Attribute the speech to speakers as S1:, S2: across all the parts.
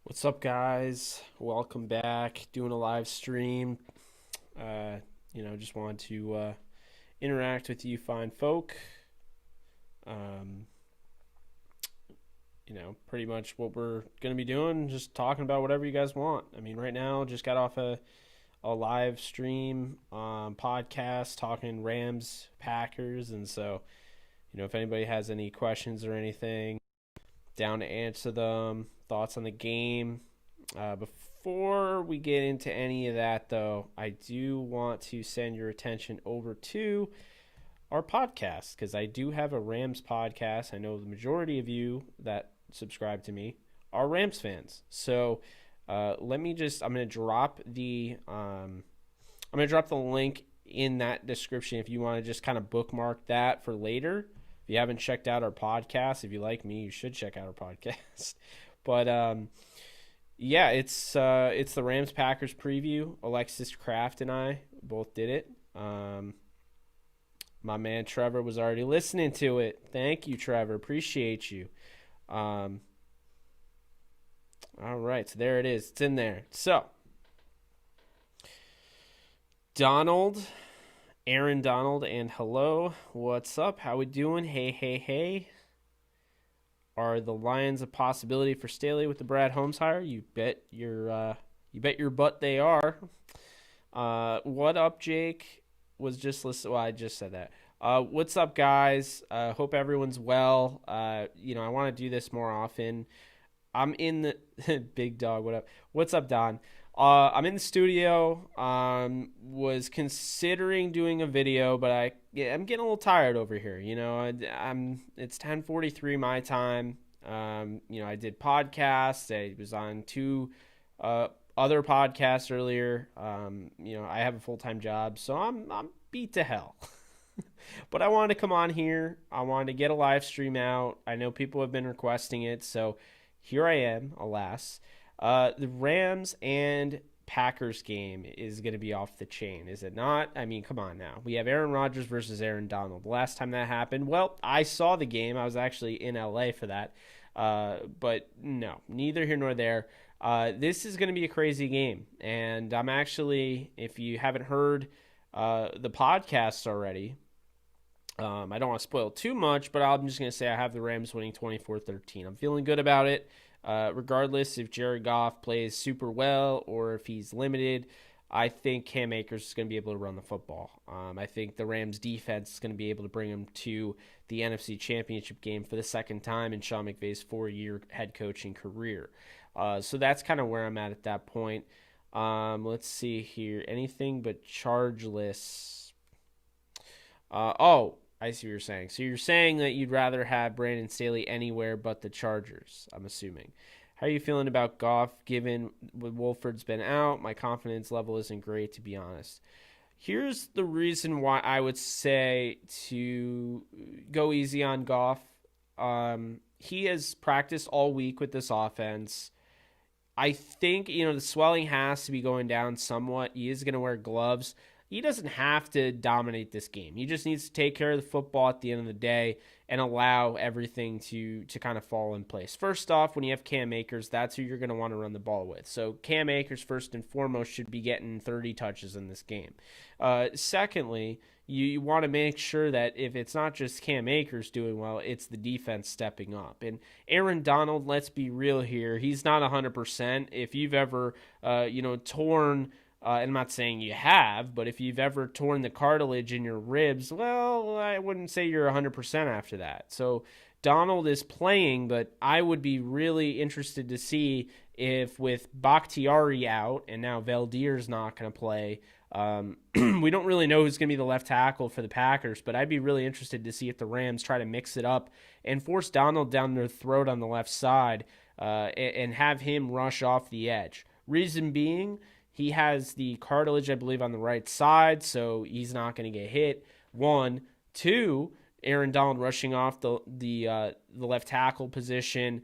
S1: What's up, guys? Welcome back. Doing a live stream. Just wanted to interact with you fine folk. Um, Pretty much what we're going to be doing, just talking about whatever you guys want. I mean, right now, just got off a live stream podcast talking Rams, Packers. And so, if anybody has any questions or anything, down to answer them, thoughts on the game. Before we get into any of that, though, I do want to send your attention over to our podcast because I do have a Rams podcast. I know the majority of you that subscribe to me are Rams fans. So let me just, I'm going to drop the link in that description if you want to just kind of bookmark that for later. If you haven't checked out our podcast, if you like me, you should check out our podcast. But yeah, it's the Rams Packers preview. Alexis Kraft and I both did it. My man Trevor was already listening to it. Thank you, Trevor. Appreciate you. All right, so there it is. It's in there. So Aaron Donald, and hello. What's up? How we doing? Hey. Are the Lions a possibility for Staley with the Brad Holmes hire? You bet your butt they are. What up, Jake? Was just listening. Well, I just said that. What's up, guys? Hope everyone's well. I want to do this more often. I'm in the big dog. What up? What's up, Don? I'm in the studio. Was considering doing a video, but I'm getting a little tired over here. It's 10:43 my time. I did podcasts. I was on two other podcasts earlier. I have a full-time job, so I'm beat to hell. But I wanted to come on here. I wanted to get a live stream out. I know people have been requesting it, so here I am, alas. The Rams and Packers game is going to be off the chain, is it not? I mean, come on now. We have Aaron Rodgers versus Aaron Donald. The last time that happened, well, I saw the game. I was actually in LA for that. But no, neither here nor there. This is going to be a crazy game. And I'm actually, if you haven't heard the podcast already, I don't want to spoil too much, but I'm just going to say I have the Rams winning 24-13. I'm feeling good about it. Regardless if Jared Goff plays super well or if he's limited, I think Cam Akers is going to be able to run the football. I think the Rams defense is going to be able to bring him to the NFC Championship game for the second time in Sean McVay's 4-year head coaching career. So that's kind of where I'm at that point. Let's see here. Anything but chargeless. I see what you're saying. So you're saying that you'd rather have Brandon Staley anywhere but the Chargers, I'm assuming. How are you feeling about Goff given Wolford's been out? My confidence level isn't great, to be honest. Here's the reason why I would say to go easy on Goff. He has practiced all week with this offense. I think, the swelling has to be going down somewhat. He is going to wear gloves. He doesn't have to dominate this game. He just needs to take care of the football at the end of the day and allow everything to kind of fall in place. First off, when you have Cam Akers, that's who you're going to want to run the ball with. So Cam Akers, first and foremost, should be getting 30 touches in this game. Secondly, you want to make sure that if it's not just Cam Akers doing well, it's the defense stepping up. And Aaron Donald, let's be real here, he's not 100%. If you've ever, torn and I'm not saying you have, but if you've ever torn the cartilage in your ribs, well, I wouldn't say you're 100% after that. So Donald is playing, but I would be really interested to see if with Bakhtiari out and now Veldier's not going to play, we don't really know who's going to be the left tackle for the Packers, but I'd be really interested to see if the Rams try to mix it up and force Donald down their throat on the left side and have him rush off the edge. Reason being, he has the cartilage, I believe, on the right side, so he's not going to get hit. 1, 2, Aaron Donald rushing off the left tackle position.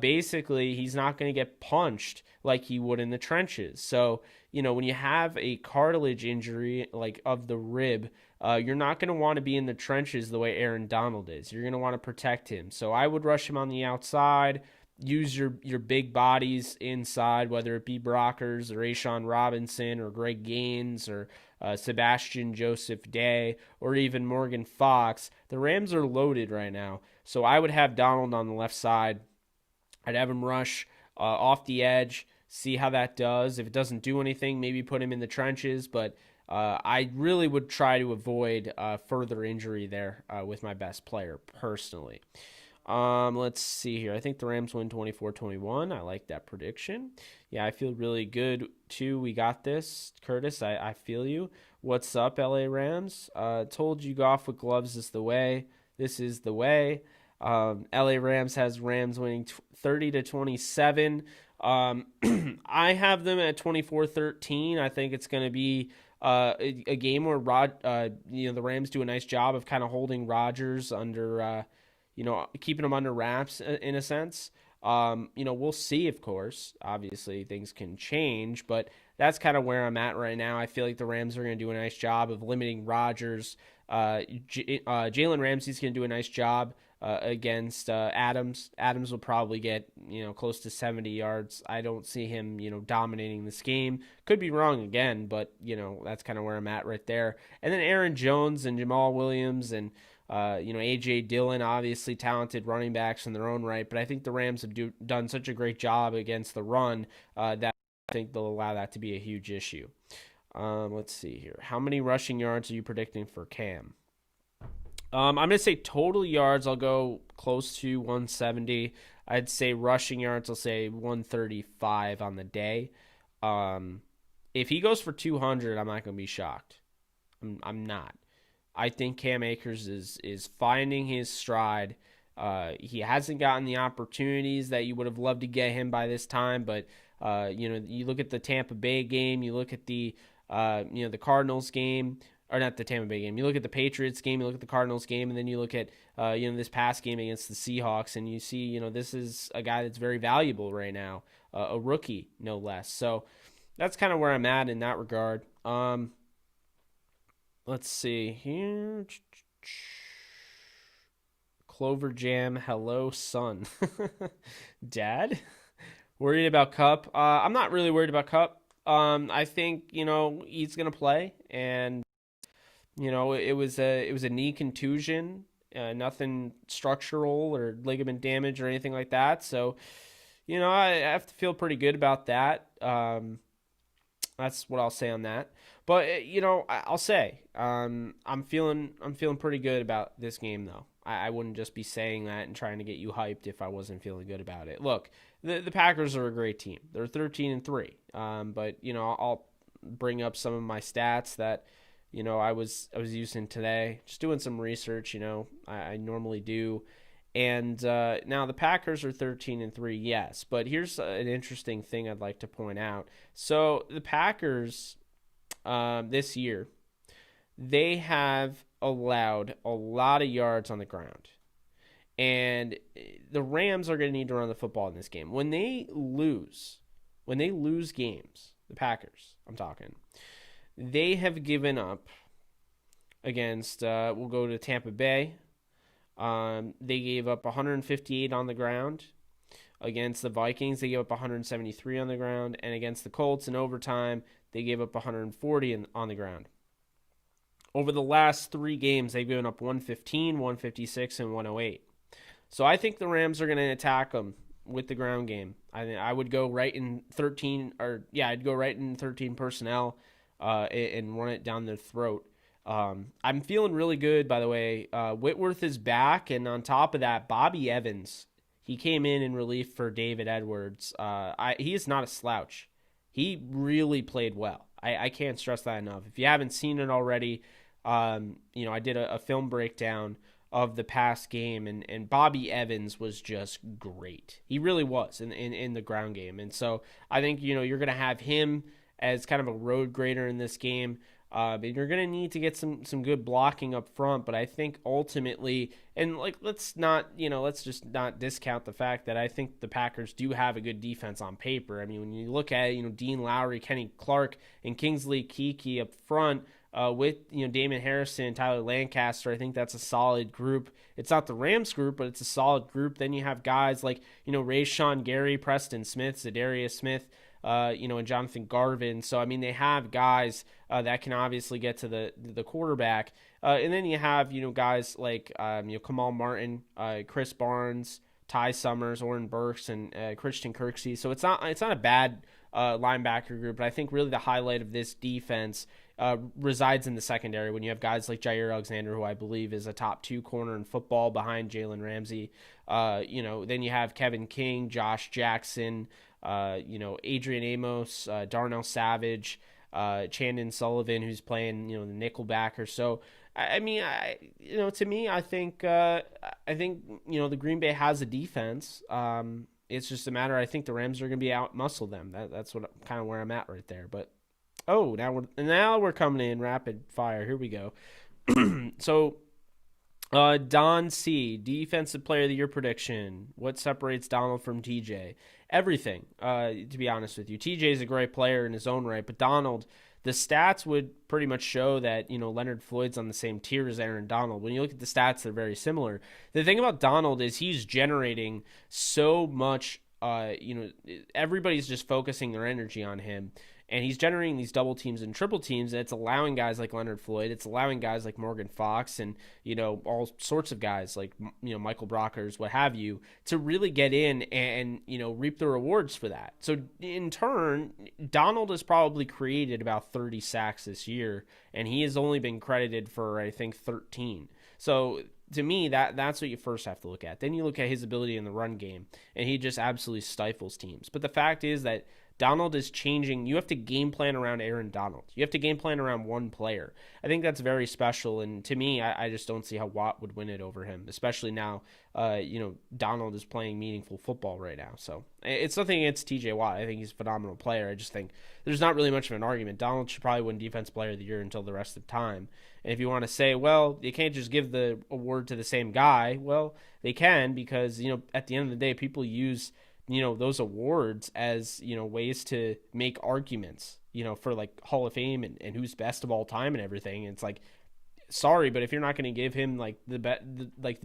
S1: Basically, he's not going to get punched like he would in the trenches. So, when you have a cartilage injury like of the rib, you're not going to want to be in the trenches the way Aaron Donald is. You're going to want to protect him. So I would rush him on the outside. use your big bodies inside, whether it be Brockers or Ashawn Robinson or Greg Gaines or Sebastian Joseph Day or even Morgan Fox. The Rams are loaded right now. So I would have Donald on the left side. I'd have him rush off the edge, see how that does. If it doesn't do anything, maybe put him in the trenches. But I really would try to avoid further injury there with my best player personally. Let's see here. I think the Rams win 24-21. I like that prediction. Yeah, I feel really good too. We got this. Curtis, I feel you. What's up, LA Rams? Told you Goff with gloves is the way. This is the way. LA Rams has Rams winning 30-27. I have them at 24-13. I think it's going to be a game where the Rams do a nice job of kind of holding Rodgers under keeping them under wraps in a sense. We'll see, of course. Obviously, things can change, but that's kind of where I'm at right now. I feel like the Rams are going to do a nice job of limiting Rodgers. Jalen Ramsey's going to do a nice job against Adams. Adams will probably get, close to 70 yards. I don't see him, dominating this game. Could be wrong again, but, that's kind of where I'm at right there. And then Aaron Jones and Jamal Williams and A.J. Dillon, obviously talented running backs in their own right, but I think the Rams have done such a great job against the run that I think they'll allow that to be a huge issue. Let's see here. How many rushing yards are you predicting for Cam? I'm going to say total yards, I'll go close to 170. I'd say rushing yards, I'll say 135 on the day. If he goes for 200, I'm not going to be shocked. I'm not. I think Cam Akers is finding his stride. He hasn't gotten the opportunities that you would have loved to get him by this time, but you look at the Tampa Bay game, you look at the Cardinals game, or not the Tampa Bay game. You look at the Patriots game, you look at the Cardinals game, and then you look at this past game against the Seahawks, and you see this is a guy that's very valuable right now, a rookie no less. So that's kind of where I'm at in that regard. Let's see here. Clover Jam, hello, son. Dad? Worried about Kupp? I'm not really worried about Kupp. I think, he's going to play. And, it was a knee contusion. Nothing structural or ligament damage or anything like that. So, I have to feel pretty good about that. That's what I'll say on that. But I'll say I'm feeling pretty good about this game though. I wouldn't just be saying that and trying to get you hyped if I wasn't feeling good about it. Look, the Packers are a great team. They're 13-3. But I'll bring up some of my stats that I was using today, just doing some research. I normally do. And now the Packers are 13-3, yes. But here's an interesting thing I'd like to point out. So the Packers this year, they have allowed a lot of yards on the ground. And the Rams are going to need to run the football in this game. When they lose games, the Packers, I'm talking, they have given up against, we'll go to Tampa Bay. They gave up 158 on the ground. Against the Vikings, they gave up 173 on the ground. And against the Colts in overtime, they gave up 140 on the ground. Over the last 3 games, they've given up 115, 156, and 108. So I think the Rams are going to attack them with the ground game. I would go right in 13, I'd go right in 13 personnel and run it down their throat. I'm feeling really good, by the way. Whitworth is back, and on top of that, Bobby Evans, he came in relief for David Edwards. He is not a slouch. He really played well. I can't stress that enough. If you haven't seen it already, I did a film breakdown of the past game, and Bobby Evans was just great. He really was in the ground game. And so I think, you're going to have him as kind of a road grader in this game. And you're going to need to get some good blocking up front. But I think ultimately, and let's just not discount the fact that I think the Packers do have a good defense on paper. I mean, when you look at it, Dean Lowry, Kenny Clark, and Kingsley Keke up front, with Damon Harrison, Tyler Lancaster. I think that's a solid group. It's not the Rams group, but it's a solid group. Then you have guys like Rashawn Gary, Preston Smith, Zadarius Smith, and Jonathan Garvin. So I mean, they have guys that can obviously get to the quarterback. And then you have guys like Kamal Martin, Chris Barnes, Ty Summers, Oren Burks, and Christian Kirksey. So it's not a bad linebacker group, but I think really the highlight of this defense resides in the secondary when you have guys like Jair Alexander, who I believe is a top 2 corner in football behind Jalen Ramsey. Then you have Kevin King, Josh Jackson, Adrian Amos, Darnell Savage, Chandon Sullivan, who's playing the nickelbacker. So to me, I think the Green Bay has a defense. It's just a matter. I think the Rams are going to be out muscle them. That's what kind of where I'm at right there. But now we're coming in rapid fire. Here we go. So, Don C, Defensive Player of the Year prediction. What separates Donald from TJ? Everything. To be honest with you, TJ is a great player in his own right, but Donald, the stats would pretty much show that Leonard Floyd's on the same tier as Aaron Donald. When you look at the stats, they're very similar. The thing about Donald is he's generating so much. Everybody's just focusing their energy on him. And he's generating these double teams and triple teams, and it's allowing guys like Leonard Floyd, it's allowing guys like Morgan Fox, and all sorts of guys like Michael Brockers, what have you, to really get in and reap the rewards for that. So in turn, Donald has probably created about 30 sacks this year, and he has only been credited for I think 13. So to me, that's what you first have to look at. Then you look at his ability in the run game, and he just absolutely stifles teams. But the fact is that Donald is changing. You have to game plan around Aaron Donald. You have to game plan around one player. I think that's very special. And to me, I just don't see how Watt would win it over him, especially now, Donald is playing meaningful football right now. So it's nothing against TJ Watt. I think he's a phenomenal player. I just think there's not really much of an argument. Donald should probably win Defensive Player of the Year until the rest of the time. And if you want to say, well, you can't just give the award to the same guy, well, they can, because, at the end of the day, people use those awards as, ways to make arguments, for like Hall of Fame and who's best of all time and everything. And it's like, sorry, but if you're not going to give him like the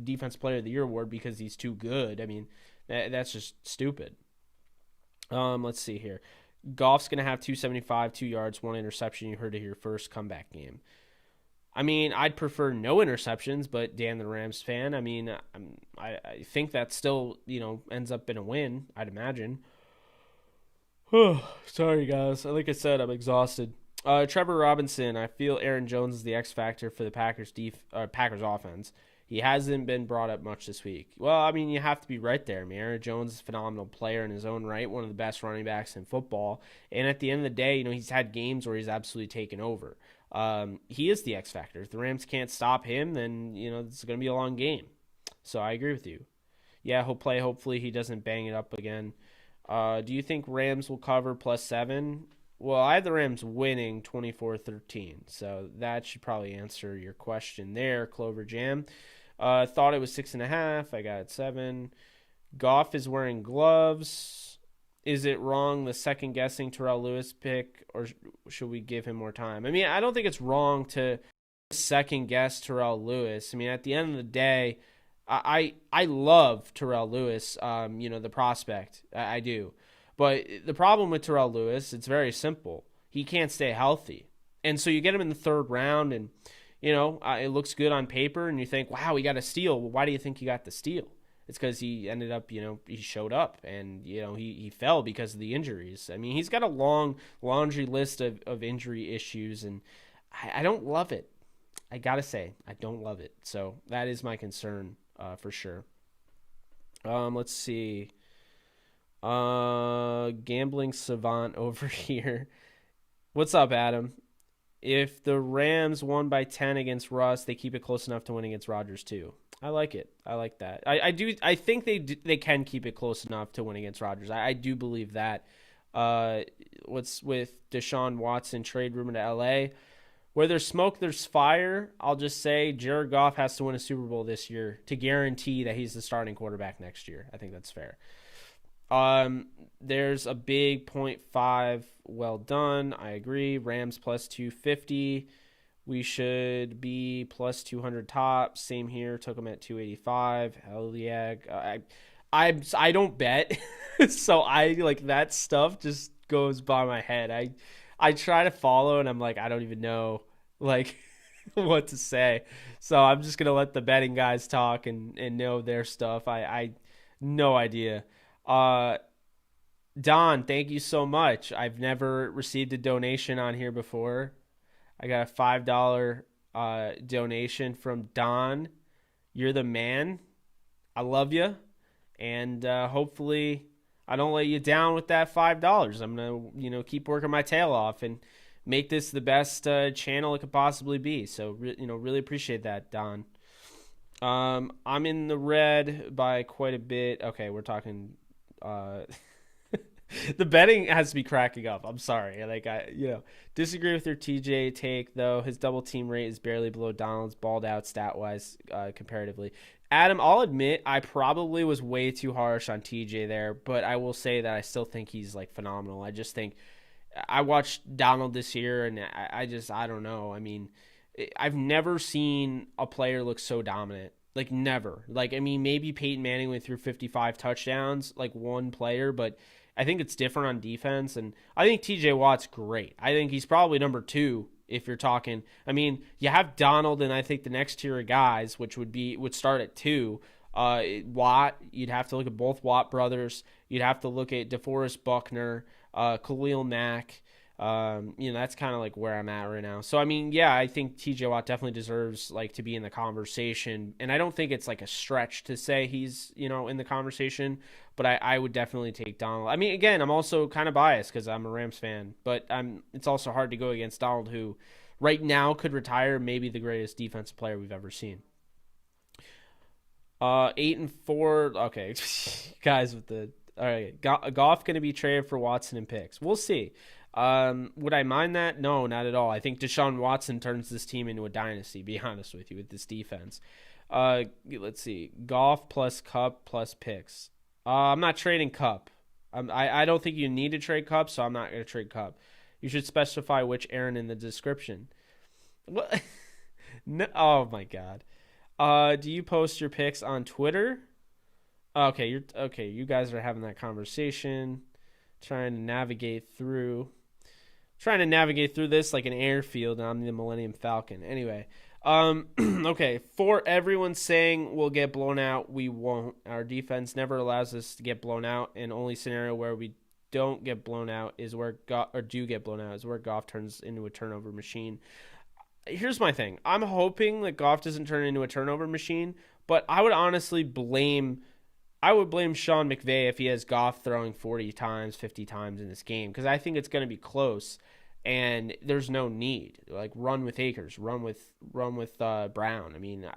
S1: Defensive Player of the Year award because he's too good, I mean, that's just stupid. Let's see here. Goff's going to have 275, 2 yards, 1 interception. You heard it here first. Comeback game. I mean, I'd prefer no interceptions, but Dan, the Rams fan, I mean, I think that still, ends up in a win, I'd imagine. Sorry, guys. Like I said, I'm exhausted. Trevor Robinson, I feel Aaron Jones is the X factor for the Packers offense. He hasn't been brought up much this week. Well, I mean, you have to be right there. I mean, Aaron Jones is a phenomenal player in his own right, one of the best running backs in football. And at the end of the day, he's had games where he's absolutely taken over. He is the X factor. If the Rams can't stop him, then it's going to be a long game. So I agree with you. Yeah, he'll play. Hopefully he doesn't bang it up again. Do you think Rams will cover +7? Well, I have the Rams winning 24-13, so that should probably answer your question there, Clover Jam. Thought it was 6.5. I got it 7. Goff is wearing gloves. Is it wrong the second-guessing Terrell Lewis pick, or should we give him more time? I mean, I don't think it's wrong to second-guess Terrell Lewis. I mean, at the end of the day, I love Terrell Lewis, the prospect. I do. But the problem with Terrell Lewis, it's very simple. He can't stay healthy. And so you get him in the 3rd round, and, it looks good on paper, and you think, wow, he got a steal. Well, why do you think he got the steal? It's because he ended up, he showed up and, he fell because of the injuries. I mean, he's got a long laundry list of injury issues, and I don't love it. I got to say, I don't love it. So that is my concern for sure. Let's see. Gambling savant over here. What's up, Adam? If the Rams won by 10 against Russ, they keep it close enough to win against Rodgers too. I like it. I like that. I do. I think they can keep it close enough to win against Rodgers. I do believe that. What's with Deshaun Watson trade rumor to LA? Where there's smoke, there's fire. I'll just say Jared Goff has to win a Super Bowl this year to guarantee that he's the starting quarterback next year. I think that's fair. There's a big 0.5. Well done. I agree. Rams +250. We should be plus 200 top. Same here. Took them at 285. Hell yeah. I don't bet, so I like that stuff just goes by my head. I try to follow, and I'm like, I don't even know like what to say. So I'm just gonna let the betting guys talk and know their stuff. I no idea. Uh, Don, thank you so much. I've never received a donation on here before. I got a $5 donation from Don. You're the man. I love you, and hopefully I don't let you down with that $5. I'm gonna keep working my tail off and make this the best channel it could possibly be. So really appreciate that, Don. I'm in the red by quite a bit. Okay, we're talking. The betting has to be cracking up. I'm sorry. Like disagree with your TJ take though. His double team rate is barely below Donald's, balled out stat wise comparatively. Adam, I'll admit I probably was way too harsh on TJ there, but I will say that I still think he's like phenomenal. I just think I watched Donald this year, and I don't know. I mean, I've never seen a player look so dominant. Like never. Like I mean, maybe Peyton Manning went through 55 touchdowns, like one player, but I think it's different on defense, and I think TJ Watt's great. I think he's probably number 2 if you're talking. I mean, you have Donald, and I think the next tier of guys, which would start at 2. Watt, you'd have to look at both Watt brothers. You'd have to look at DeForest Buckner, Khalil Mack. That's kind of like where I'm at right now. So, I mean, yeah, I think TJ Watt definitely deserves like to be in the conversation. And I don't think it's like a stretch to say he's, in the conversation, but I would definitely take Donald. I mean, again, I'm also kind of biased because I'm a Rams fan, but it's also hard to go against Donald, who right now could retire, maybe the greatest defensive player we've ever seen. 8-4. Okay. Guys with the, all right. Goff going to be traded for Watson and picks. We'll see. Would I mind that? No, not at all. I think Deshaun Watson turns this team into a dynasty, be honest with you, with this defense. Let's see. Goff plus Cup plus picks. I'm not trading Cup. I don't think you need to trade Cup, so I'm not going to trade Cup. You should specify which Aaron in the description. What? No, oh, my God. Do you post your picks on Twitter? Okay, you guys are having that conversation, trying to navigate through this like an airfield, and I'm the Millennium Falcon. Anyway, okay, for everyone saying we'll get blown out, we won't. Our defense never allows us to get blown out, and only scenario where we don't get blown out is where Goff turns into a turnover machine. Here's my thing. I'm hoping that Goff doesn't turn into a turnover machine, but I would honestly blame Sean McVay if he has Goff throwing 40 times, 50 times in this game, because I think it's going to be close, and there's no need. Like, run with Akers, run with Brown. I mean,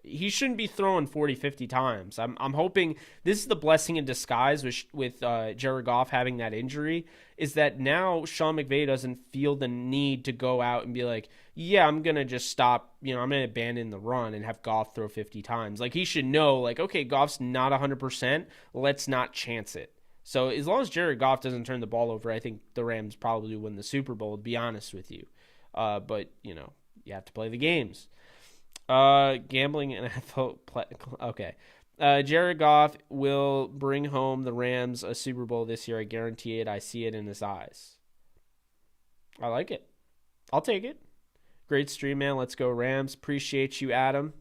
S1: he shouldn't be throwing 40, 50 times. I'm hoping this is the blessing in disguise with Jared Goff having that injury, is that now Sean McVay doesn't feel the need to go out and be like, yeah, I'm going to just stop, I'm going to abandon the run and have Goff throw 50 times. Like, he should know, like, okay, Goff's not 100%, let's not chance it. So as long as Jared Goff doesn't turn the ball over, I think the Rams probably win the Super Bowl, to be honest with you. But, you have to play the games. Gambling and okay. Jared Goff will bring home the Rams a Super Bowl this year. I guarantee it. I see it in his eyes. I like it. I'll take it. Great stream, man. Let's go Rams. Appreciate you, Adam.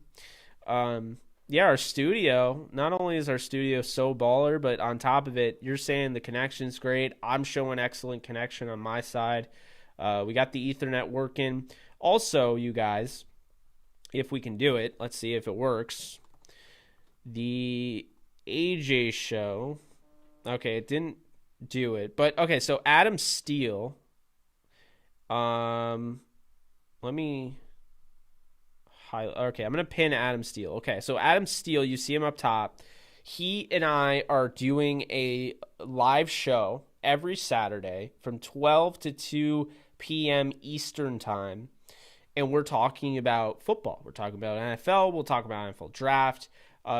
S1: Yeah, our studio, not only is our studio so baller, but on top of it, you're saying the connection's great. I'm showing excellent connection on my side. We got the Ethernet working. Also, you guys, if we can do it, let's see if it works. The AJ show. Okay, it didn't do it. But, okay, so Adam Steele. Let me highlight. Okay, I'm going to pin Adam Steele. Okay, so Adam Steele, you see him up top. He and I are doing a live show every Saturday from 12 to 2 p.m. Eastern time. And we're talking about football. We're talking about NFL. We'll talk about NFL draft.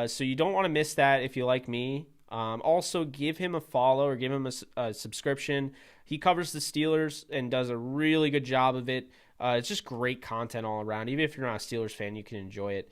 S1: So you don't want to miss that if you like me. Also, give him a follow or give him a subscription. He covers the Steelers and does a really good job of it. It's just great content all around. Even if you're not a Steelers fan, you can enjoy it.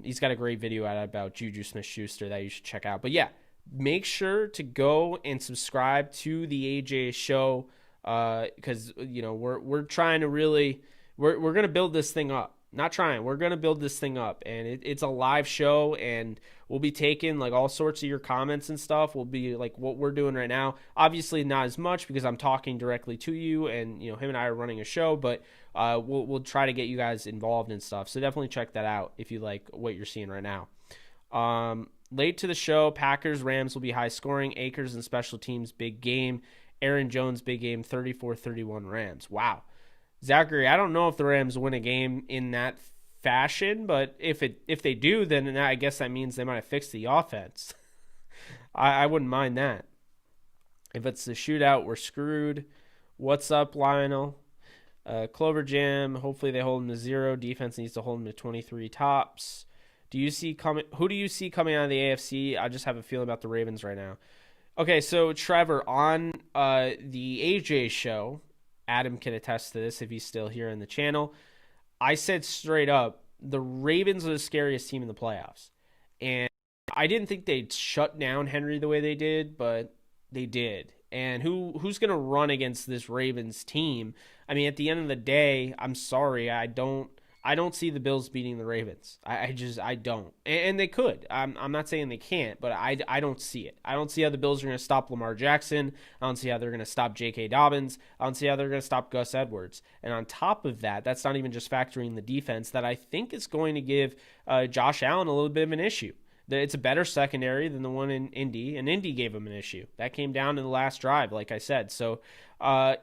S1: He's got a great video out about Juju Smith-Schuster that you should check out. But yeah, make sure to go and subscribe to the AJ Show because we're trying to really we're gonna build this thing up. Not trying. We're gonna build this thing up, and it's a live show, and we'll be taking like all sorts of your comments and stuff. We'll be like what we're doing right now. Obviously, not as much because I'm talking directly to you, and him and I are running a show. But we'll try to get you guys involved and stuff. So definitely check that out if you like what you're seeing right now. Late to the show, Packers Rams will be high scoring. Akers and special teams big game. Aaron Jones big game. 34-31 Rams. Wow. Zachary, I don't know if the Rams win a game in that fashion, but if they do, then I guess that means they might have fixed the offense. I wouldn't mind that. If it's the shootout, we're screwed. What's up, Lionel? Clover Jam, hopefully they hold them to 0. Defense needs to hold them to 23 tops. Who do you see coming out of the AFC? I just have a feeling about the Ravens right now. Okay, so Trevor, on the AJ show, Adam can attest to this if he's still here in the channel. I said straight up, the Ravens are the scariest team in the playoffs. And I didn't think they'd shut down Henry the way they did, but they did. And who's going to run against this Ravens team? I mean, at the end of the day, I'm sorry, I don't see the Bills beating the Ravens. I don't. And they could. I'm not saying they can't, but I don't see it. I don't see how the Bills are going to stop Lamar Jackson. I don't see how they're going to stop J.K. Dobbins. I don't see how they're going to stop Gus Edwards. And on top of that, that's not even just factoring the defense that I think is going to give Josh Allen a little bit of an issue. It's a better secondary than the one in Indy, and Indy gave him an issue. That came down in the last drive, like I said. So, I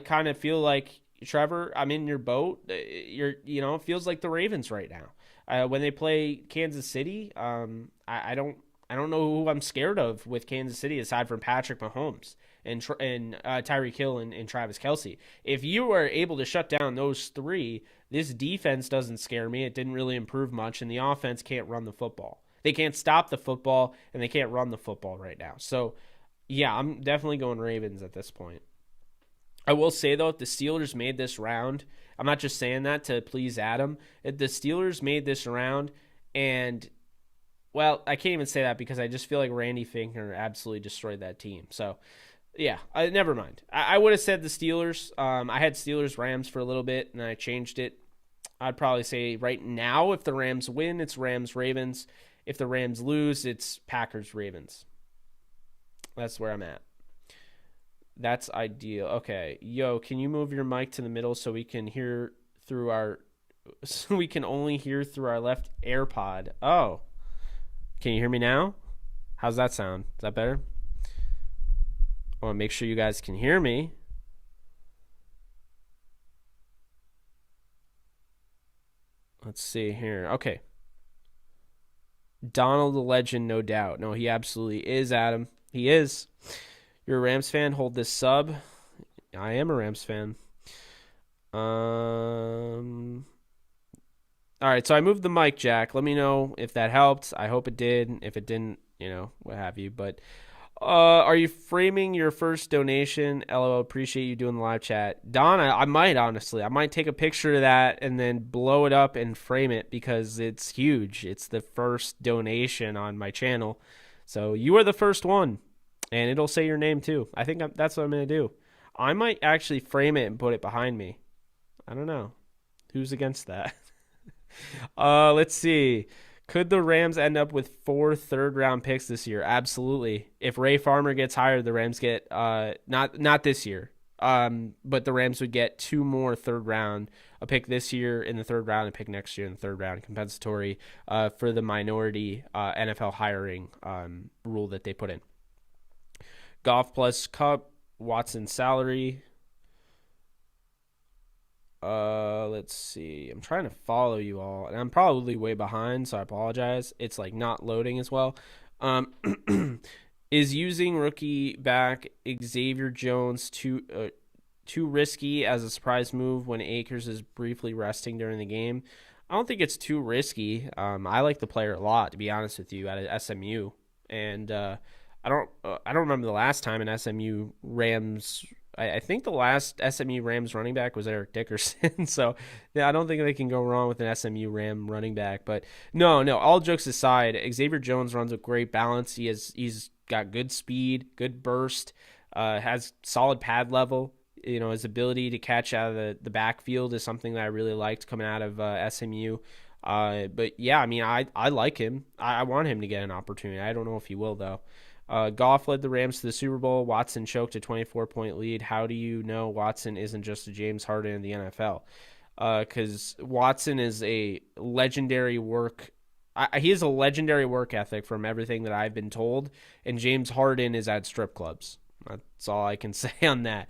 S1: kind of feel like, Trevor, I'm in your boat. It feels like the Ravens right now. When they play Kansas City, I don't know who I'm scared of with Kansas City aside from Patrick Mahomes and Tyreek Hill and Travis Kelce. If you are able to shut down those three, this defense doesn't scare me. It didn't really improve much, and the offense can't run the football. They can't stop the football, and they can't run the football right now. So, yeah, I'm definitely going Ravens at this point. I will say, though, if the Steelers made this round, I'm not just saying that to please Adam. If the Steelers made this round and, well, I can't even say that because I just feel like Randy Finkner absolutely destroyed that team. So, yeah, never mind. I would have said the Steelers. I had Steelers-Rams for a little bit, and I changed it. I'd probably say right now if the Rams win, it's Rams-Ravens. If the Rams lose, it's Packers-Ravens. That's where I'm at. That's ideal. Okay. Yo, can you move your mic to the middle so we can only hear through our left AirPod? Oh. Can you hear me now? How's that sound? Is that better? I want to make sure you guys can hear me. Let's see here. Okay. Donald the legend, no doubt. No, he absolutely is, Adam. He is. You're a Rams fan? Hold this sub. I am a Rams fan. All right, so I moved the mic jack. Let me know if that helped. I hope it did. If it didn't, what have you. But are you framing your first donation? LOL, appreciate you doing the live chat. Don, I might, honestly. I might take a picture of that and then blow it up and frame it because it's huge. It's the first donation on my channel. So you are the first one. And it'll say your name too. I think that's what I'm going to do. I might actually frame it and put it behind me. I don't know. Who's against that? Let's see. Could the Rams end up with 4 third-round picks this year? Absolutely. If Ray Farmer gets hired, the Rams get not this year, but the Rams would get 2 more third-round, a pick this year in the third round, a pick next year in the third round, compensatory for the minority NFL hiring rule that they put in. Goff plus Cup, Watson salary. Let's see. I'm trying to follow you all, and I'm probably way behind, so I apologize. It's like not loading as well. Is using rookie back Xavier Jones too risky as a surprise move when Akers is briefly resting during the game? I don't think it's too risky. I like the player a lot, to be honest with you, at SMU. And I don't remember the last time an SMU Rams. I think the last SMU Rams running back was Eric Dickerson. So yeah, I don't think they can go wrong with an SMU Ram running back. But no. All jokes aside, Xavier Jones runs with great balance. He's got good speed, good burst, has solid pad level. You know, his ability to catch out of the backfield is something that I really liked coming out of SMU. But yeah, I mean, I like him. I want him to get an opportunity. I don't know if he will though. Goff led the Rams to the Super Bowl. Watson choked a 24-point lead. How do you know Watson isn't just a James Harden in the NFL? Because Watson is a legendary work. He has a legendary work ethic from everything that I've been told, and James Harden is at strip clubs. That's all I can say on that.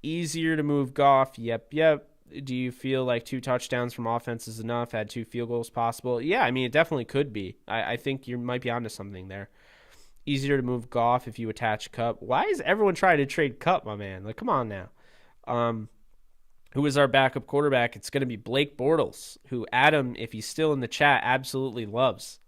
S1: Easier to move Goff. Yep. Do you feel like 2 touchdowns from offense is enough? Had 2 field goals possible? Yeah, I mean, it definitely could be. I think you might be onto something there. Easier to move Goff if you attach Cup. Why is everyone trying to trade Cup, my man? Like, come on now. Who is our backup quarterback? It's going to be Blake Bortles, who Adam, if he's still in the chat, absolutely loves.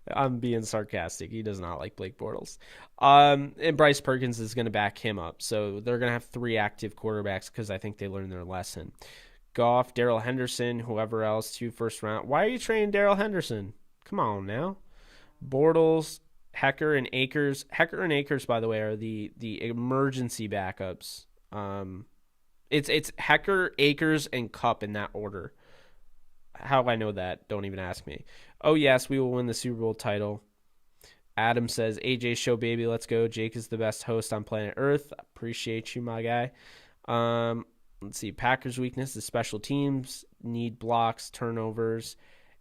S1: I'm being sarcastic. He does not like Blake Bortles. And Bryce Perkins is going to back him up. So they're going to have 3 active quarterbacks because I think they learned their lesson. Goff, Darrell Henderson, whoever else, 2 first round. Why are you trading Darrell Henderson? Come on now. Bortles, Hecker, and Akers. Hecker and Akers, by the way, are the emergency backups. It's Hecker, Akers, and Cup in that order. How I know that? Don't even ask me. Oh, yes, we will win the Super Bowl title. Adam says, AJ show, baby, let's go. Jake is the best host on planet Earth. Appreciate you, my guy. Let's see. Packers' weakness is special teams, need blocks, turnovers.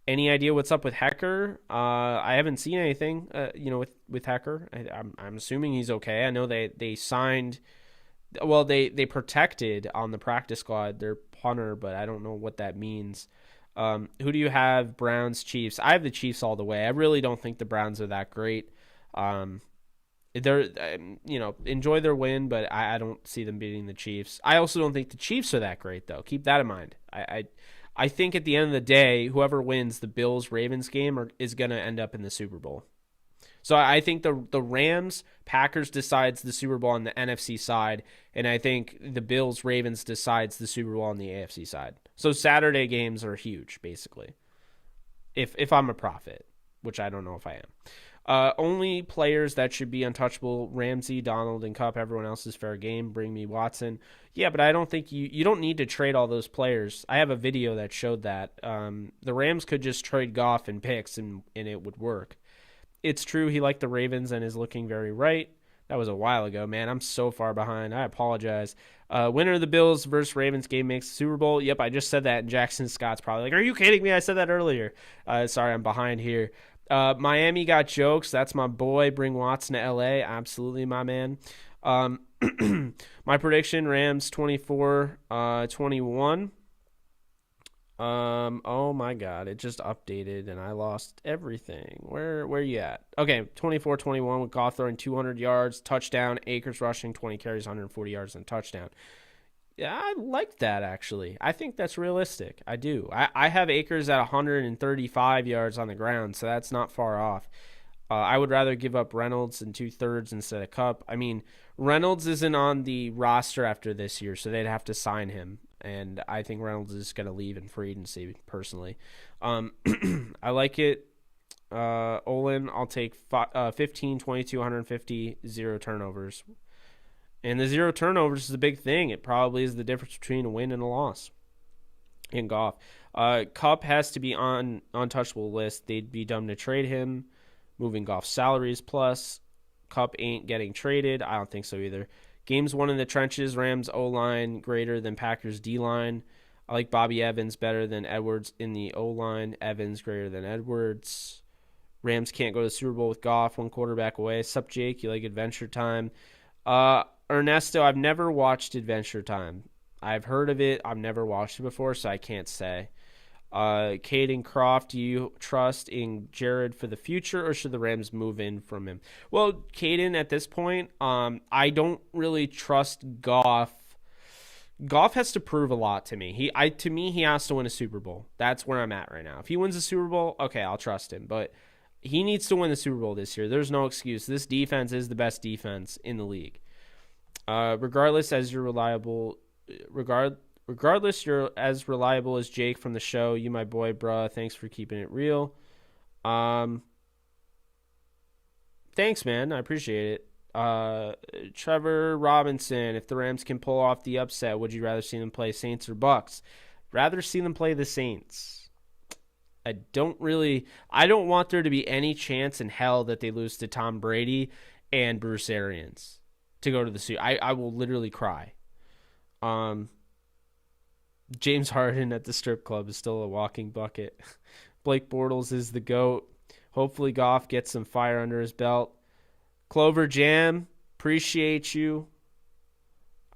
S1: Any idea what's up with Hecker? I haven't seen anything, with Hecker. I'm assuming he's okay. I know they signed, well, they protected on the practice squad their punter, but I don't know what that means. Who do you have? Browns, Chiefs. I have the Chiefs all the way. I really don't think the Browns are that great. They're, enjoy their win, but I don't see them beating the Chiefs. I also don't think the Chiefs are that great, though. Keep that in mind. I think at the end of the day, whoever wins the Bills-Ravens game is going to end up in the Super Bowl. So I think the Rams-Packers decides the Super Bowl on the NFC side, and I think the Bills-Ravens decides the Super Bowl on the AFC side. So Saturday games are huge, basically, if I'm a prophet, which I don't know if I am. Only players that should be untouchable: Ramsey, Donald, and Kupp. Everyone else is fair game. Bring me Watson. Yeah, but I don't think you don't need to trade all those players. I have a video that showed that. The Rams could just trade Goff and picks, and it would work. It's true he liked the Ravens and is looking very right. That was a while ago, man. I'm so far behind. I apologize. Winner of the Bills versus Ravens game makes the Super Bowl. Yep, I just said that, and Jackson Scott's probably like, are you kidding me? I said that earlier. Sorry, I'm behind here. Miami got jokes. That's my boy. Bring Watson to LA. Absolutely, my man. My prediction, Rams 24-21. Oh my God, it just updated and I lost everything. Where you at? Okay, 24-21 with Goff throwing 200 yards, touchdown, Akers rushing 20 carries, 140 yards and touchdown. Yeah, I like that actually. I think that's realistic. I do. I have Akers at 135 yards on the ground, so that's not far off. I would rather give up Reynolds in 2/3 instead of Kupp. I mean, Reynolds isn't on the roster after this year, so they'd have to sign him. And I think Reynolds is going to leave in free agency, personally. I like it. Olin, I'll take 15, 22, 150, 0 turnovers. And the 0 turnovers is a big thing. It probably is the difference between a win and a loss in Goff. Kupp has to be on untouchable list. They'd be dumb to trade him. Moving Goff's salaries plus. Kupp ain't getting traded. I don't think so either. Games won in the trenches. Rams O-line greater than Packers D-line. I like Bobby Evans better than Edwards in the O-line. Evans greater than Edwards. Rams can't go to the Super Bowl with Goff, 1 quarterback away. Sup, Jake? You like Adventure Time? Ernesto, I've never watched Adventure Time. I've heard of it. I've never watched it before, so I can't say. Caden Croft, do you trust in Jared for the future, or should the Rams move in from him? Well, Caden, at this point, I don't really trust Goff. Goff has to prove a lot to me. He has to win a Super Bowl. That's where I'm at right now. If he wins a Super Bowl, okay, I'll trust him. But he needs to win the Super Bowl this year. There's no excuse. This defense is the best defense in the league. Regardless, you're as reliable as Jake from the show. You, my boy, bruh. Thanks for keeping it real. Thanks, man. I appreciate it. Trevor Robinson, if the Rams can pull off the upset, would you rather see them play Saints or Bucks? Rather see them play the Saints. I don't want there to be any chance in hell that they lose to Tom Brady and Bruce Arians to go to the Super. I will literally cry. James Harden at the strip club is still a walking bucket. Blake Bortles is the GOAT. Hopefully Goff gets some fire under his belt. Clover Jam, appreciate you.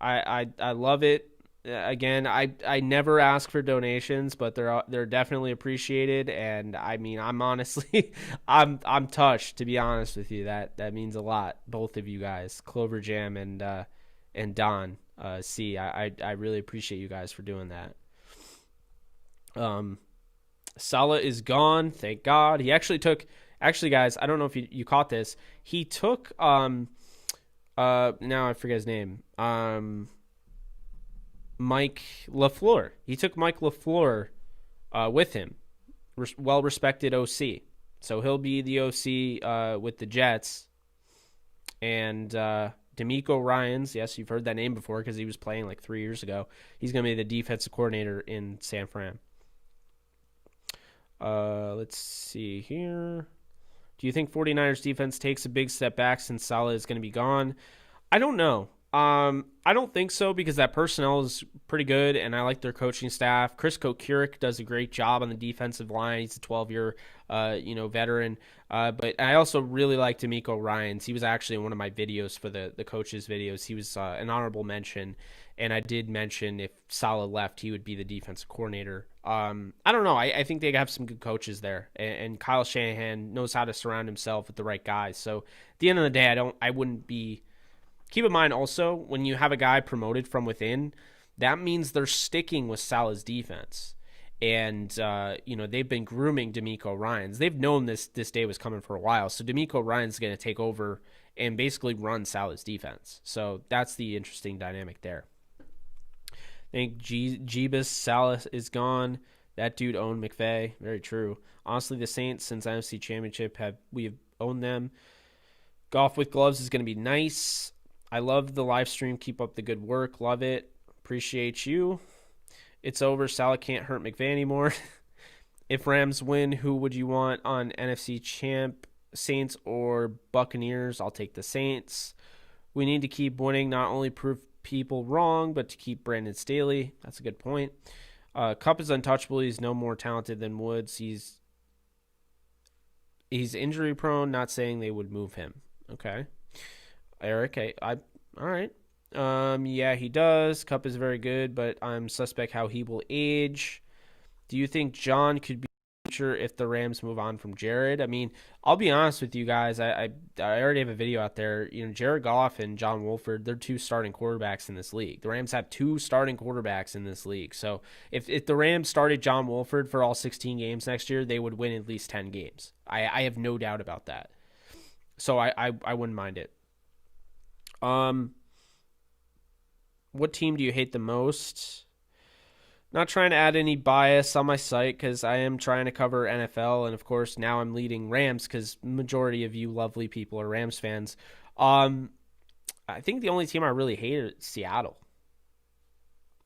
S1: I love it. Again, I never ask for donations, but they're definitely appreciated. And I mean, I'm honestly I'm touched, to be honest with you. That means a lot, both of you guys, Clover Jam and Don C. I really appreciate you guys for doing that. Salah is gone, thank God. He actually guys, I don't know if you caught this. He took now I forget his name. Mike LaFleur. He took Mike LaFleur with him. Well-respected OC. So he'll be the OC with the Jets. And DeMeco Ryans, yes, you've heard that name before because he was playing like 3 years ago. He's going to be the defensive coordinator in San Fran. Let's see here. Do you think 49ers defense takes a big step back since Salah is going to be gone? I don't know. I don't think so because that personnel is pretty good, and I like their coaching staff. Chris Kokurik does a great job on the defensive line. He's a 12-year, veteran. But I also really like DeMeco Ryans. He was actually in one of my videos for the coaches' videos. He was an honorable mention, and I did mention if Salah left, he would be the defensive coordinator. I don't know. I think they have some good coaches there, and Kyle Shanahan knows how to surround himself with the right guys. So at the end of the day, I wouldn't be. Keep in mind also, when you have a guy promoted from within, that means they're sticking with Salah's defense. And, they've been grooming DeMeco Ryans. They've known this day was coming for a while. So DeMeco Ryans going to take over and basically run Salah's defense. So that's the interesting dynamic there. I think Jeebus Salah is gone. That dude owned McVay. Very true. Honestly, the Saints, since NFC Championship, we have owned them. Golf with gloves is going to be nice. I love the live stream. Keep up the good work. Love it. Appreciate you. It's over. Salah can't hurt McVay anymore. If Rams win, who would you want on NFC champ? Saints or Buccaneers? I'll take the Saints. We need to keep winning, not only prove people wrong, but to keep Brandon Staley. That's a good point. Kupp is untouchable. He's no more talented than Woods. He's injury prone. Not saying they would move him. Okay. Eric, all right. Yeah, he does. Kupp is very good, but I'm suspect how he will age. Do you think John could be future if the Rams move on from Jared? I mean, I'll be honest with you guys. I already have a video out there. Jared Goff and John Wolford, they're two starting quarterbacks in this league. The Rams have two starting quarterbacks in this league. So if the Rams started John Wolford for all 16 games next year, they would win at least 10 games. I have no doubt about that. So I wouldn't mind it. What team do you hate the most? Not trying to add any bias on my site because I am trying to cover NFL, and of course now I'm leading Rams because majority of you lovely people are Rams fans. I think the only team I really hate is Seattle.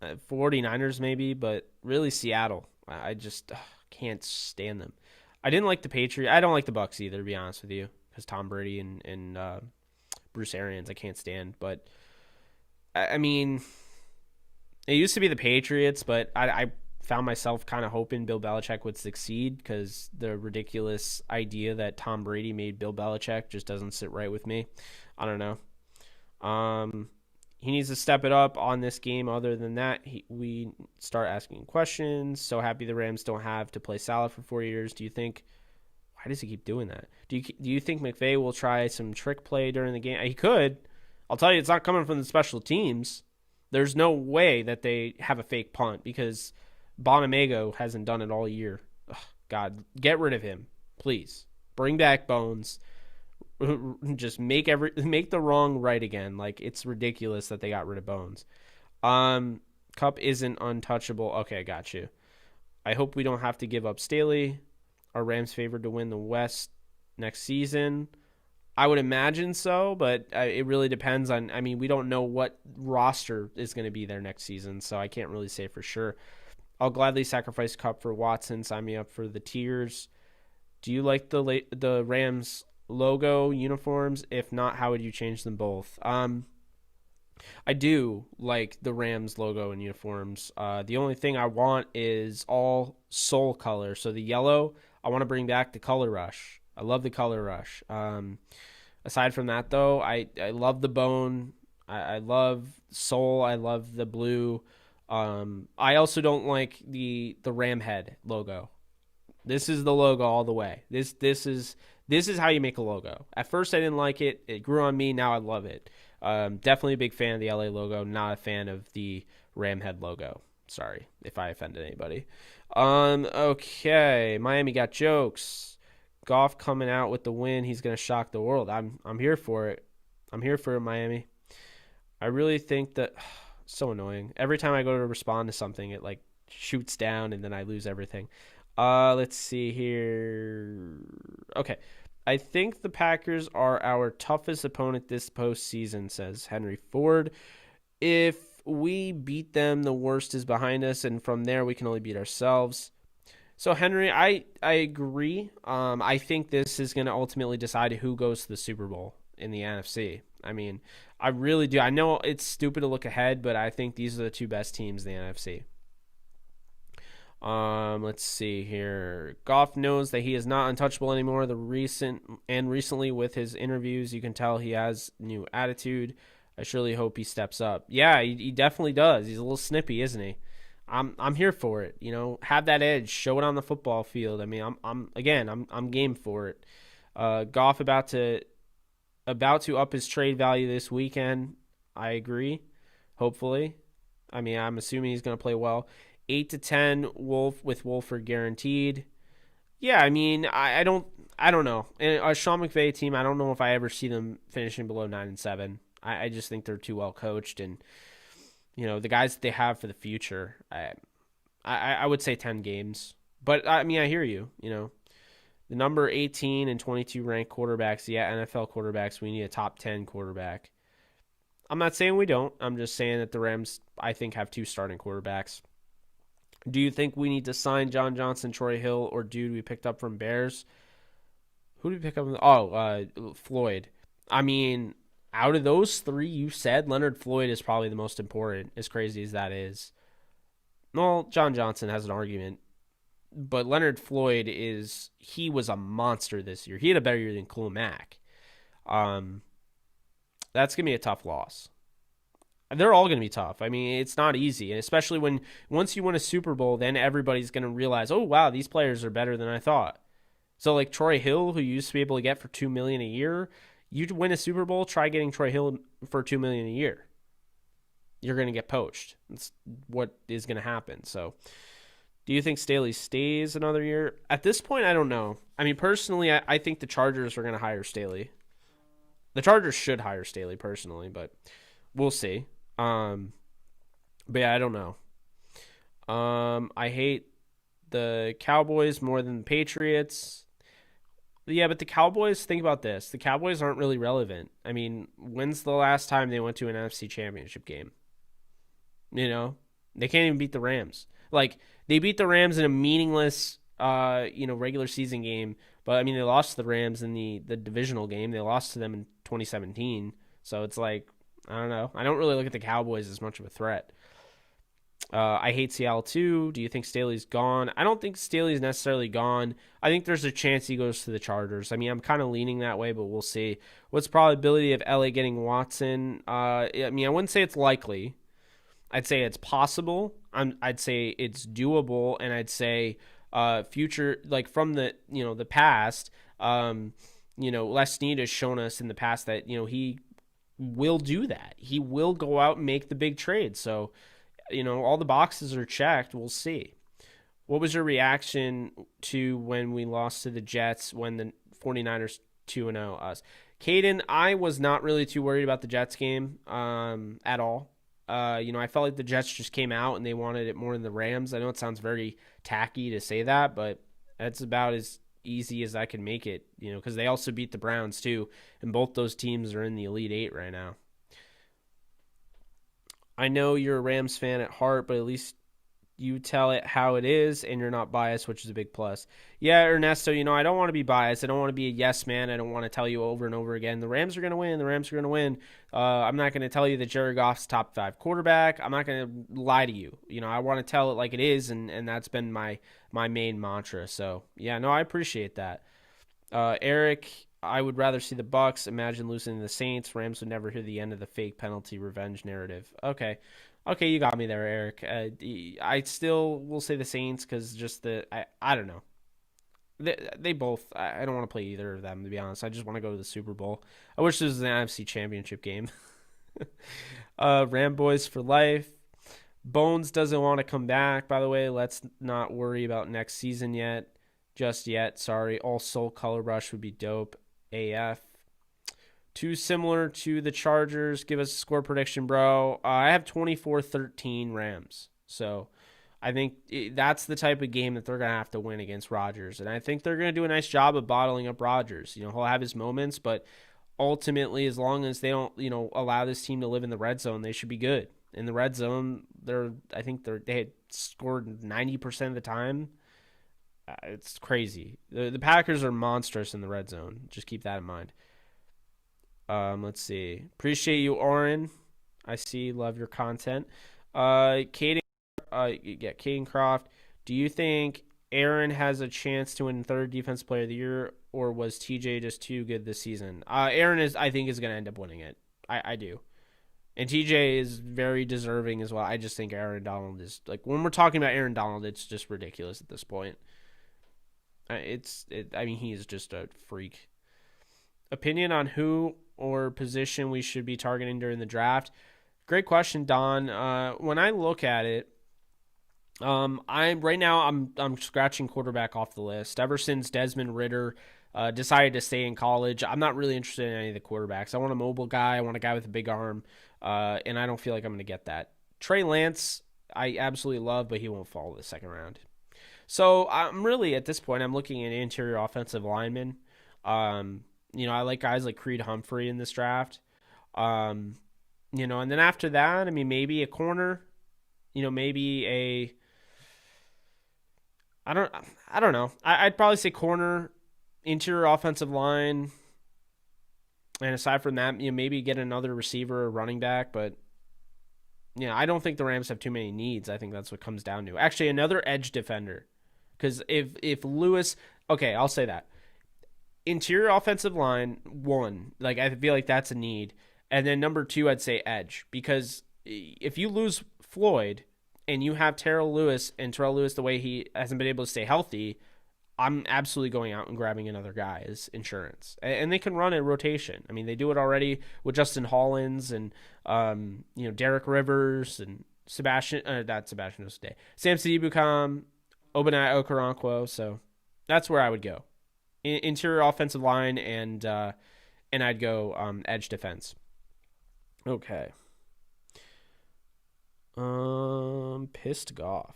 S1: 49ers maybe, but really Seattle. I just can't stand them. I didn't like the Patriots. I don't like the Bucks either, to be honest with you, because Tom Brady and Bruce Arians I can't stand. But I mean, it used to be the Patriots, but I found myself kind of hoping Bill Belichick would succeed because the ridiculous idea that Tom Brady made Bill Belichick just doesn't sit right with me. I don't know. He needs to step it up on this game. Other than that, we start asking questions. So happy the Rams don't have to play Salah for 4 years. Do you think? Why does he keep doing that? Do you think McVay will try some trick play during the game? He could. I'll tell you, it's not coming from the special teams. There's no way that they have a fake punt because Bonamego hasn't done it all year. Ugh, God, get rid of him, please. Bring back Bones. Just make the wrong right again. Like, it's ridiculous that they got rid of Bones. Cup isn't untouchable. Okay, got you. I hope we don't have to give up Staley. Are Rams favored to win the West next season? I would imagine so, but it really depends on. I mean, we don't know what roster is going to be there next season, so I can't really say for sure. I'll gladly sacrifice Cup for Watson. Sign me up for the tiers. Do you like the Rams logo uniforms? If not, how would you change them both? I do like the Rams logo and uniforms. The only thing I want is all soul color. So the yellow, I want to bring back the color rush. I love the color rush. Aside from that, though, I love the bone. I love soul. I love the blue. I also don't like the ram head logo. This is the logo all the way. This is how you make a logo. At first, I didn't like it. It grew on me. Now I love it. Definitely a big fan of the LA logo. Not a fan of the ram head logo. Sorry if I offended anybody. Okay, Miami got jokes. Goff coming out with the win. He's gonna shock the world. I'm here for it. I'm here for it, Miami. I really think that so annoying. Every time I go to respond to something, it like shoots down and then I lose everything. Let's see here. Okay. I think the Packers are our toughest opponent this postseason, says Henry Ford. If we beat them, the worst is behind us, and from there we can only beat ourselves. So, Henry, I agree. I think this is going to ultimately decide who goes to the Super Bowl in the NFC. I mean, I really do. I know it's stupid to look ahead, but I think these are the two best teams in the NFC. Let's see here. Goff knows that he is not untouchable anymore. Recently with his interviews, you can tell he has new attitude. I surely hope he steps up. Yeah, he definitely does. He's a little snippy, isn't he? I'm here for it. You know, have that edge, show it on the football field. I mean, I'm game for it. Goff about to up his trade value this weekend. I agree. Hopefully, I mean, I'm assuming he's going to play well. 8 to 10 Wolford guaranteed. Yeah, I mean, I don't know. And a Sean McVay team, I don't know if I ever see them finishing below 9-7. I just think they're too well coached, and you know the guys that they have for the future. I would say 10 games, but I mean I hear you. You know, the number 18 and 22 ranked quarterbacks. Yeah, NFL quarterbacks. We need a top 10 quarterback. I'm not saying we don't. I'm just saying that the Rams, I think, have two starting quarterbacks. Do you think we need to sign John Johnson, Troy Hill, or dude we picked up from Bears? Who did we pick up? Floyd. I mean, out of those three you said, Leonard Floyd is probably the most important, as crazy as that is. Well, John Johnson has an argument, but Leonard Floyd he was a monster this year. He had a better year than Khalil Mack. That's going to be a tough loss. They're all going to be tough. I mean, it's not easy, and especially once you win a Super Bowl, then everybody's going to realize, oh wow, these players are better than I thought. So like Troy Hill, who you used to be able to get for $2 million a year, you win a Super Bowl, try getting Troy Hill for $2 million a year. You're going to get poached. That's what is going to happen. So, do you think Staley stays another year? At this point, I don't know. I mean, personally, I think the Chargers are going to hire Staley. The Chargers should hire Staley personally, but we'll see. But yeah, I don't know. I hate the Cowboys more than the Patriots. Yeah, but the Cowboys, think about this. The Cowboys aren't really relevant. I mean, when's the last time they went to an NFC Championship game? You know, they can't even beat the Rams. Like, they beat the Rams in a meaningless, regular season game. But, I mean, they lost to the Rams in the divisional game. They lost to them in 2017. So it's like, I don't know. I don't really look at the Cowboys as much of a threat. I hate Seattle too. Do you think Staley's gone? I don't think Staley's necessarily gone. I think there's a chance he goes to the Chargers. I mean, I'm kind of leaning that way, but we'll see. What's the probability of LA getting Watson? I mean, I wouldn't say it's likely. I'd say it's possible. I'd say it's doable, and I'd say future, like from the the past. Les Snead has shown us in the past that he will do that. He will go out and make the big trade. So, all the boxes are checked. We'll see. What was your reaction to when we lost to the Jets when the 49ers 2-0 us. Caden, I was not really too worried about the Jets game at all. I felt like the Jets just came out and they wanted it more than the Rams. I know it sounds very tacky to say that, but that's about as easy as I can make it, because they also beat the Browns too, and both those teams are in the Elite Eight right now. I know you're a Rams fan at heart, but at least you tell it how it is and you're not biased, which is a big plus. Yeah, Ernesto, I don't want to be biased. I don't want to be a yes man. I don't want to tell you over and over again, the Rams are going to win. The Rams are going to win. I'm not going to tell you that Jared Goff's top 5 quarterback. I'm not going to lie to you. I want to tell it like it is, and that's been my main mantra. So, yeah, no, I appreciate that. Eric, I would rather see the Bucks. Imagine losing to the Saints. Rams would never hear the end of the fake penalty revenge narrative. Okay, you got me there, Eric. I still will say the Saints because just I don't know. They both. I don't want to play either of them, to be honest. I just want to go to the Super Bowl. I wish this was an NFC Championship game. Ram Boys for life. Bones doesn't want to come back, by the way. Let's not worry about next season yet. Just yet, sorry. All Soul Color Rush would be dope. AF. Too similar to the Chargers. Give us a score prediction, bro. I have 24-13 Rams. So I think that's the type of game that they're going to have to win against Rodgers. And I think they're going to do a nice job of bottling up Rodgers. He'll have his moments, but ultimately, as long as they don't, allow this team to live in the red zone, they should be good. In the red zone, they had scored 90% of the time. It's crazy. The Packers are monstrous in the red zone. Just keep that in mind. Let's see. Appreciate you, Oren. I see. Love your content. Caden Croft. Do you think Aaron has a chance to win third Defensive Player of the Year, or was TJ just too good this season? Aaron I think is going to end up winning it. I do. And TJ is very deserving as well. I just think Aaron Donald is, when we're talking about Aaron Donald, it's just ridiculous at this point. He is just a freak. Opinion on who or position we should be targeting during the draft? Great question, Don. When I look at it, I'm scratching quarterback off the list. Ever since Desmond Ridder decided to stay in college, I'm not really interested in any of the quarterbacks. I want a mobile guy. I want a guy with a big arm, and I don't feel like I'm going to get that. Trey Lance, I absolutely love, but he won't fall to the second round. So I'm really, at this point, I'm looking at interior offensive linemen. I like guys like Creed Humphrey in this draft. And then after that, maybe a corner, maybe I don't know. I'd probably say corner, interior offensive line. And aside from that, maybe get another receiver or running back, but I don't think the Rams have too many needs. I think that's what comes down to. Actually, another edge defender. Because if Lewis, okay, I'll say that. Interior offensive line, 1. I feel like that's a need. And then number 2, I'd say edge. Because if you lose Floyd and you have Terrell Lewis the way he hasn't been able to stay healthy, I'm absolutely going out and grabbing another guy as insurance. And they can run a rotation. They do it already with Justin Hollins and, Derek Rivers and Samson Ebukam, Obadiah Okoronkwo. So that's where I would go. Interior offensive line, and I'd go edge defense. Okay. Pissed Goff.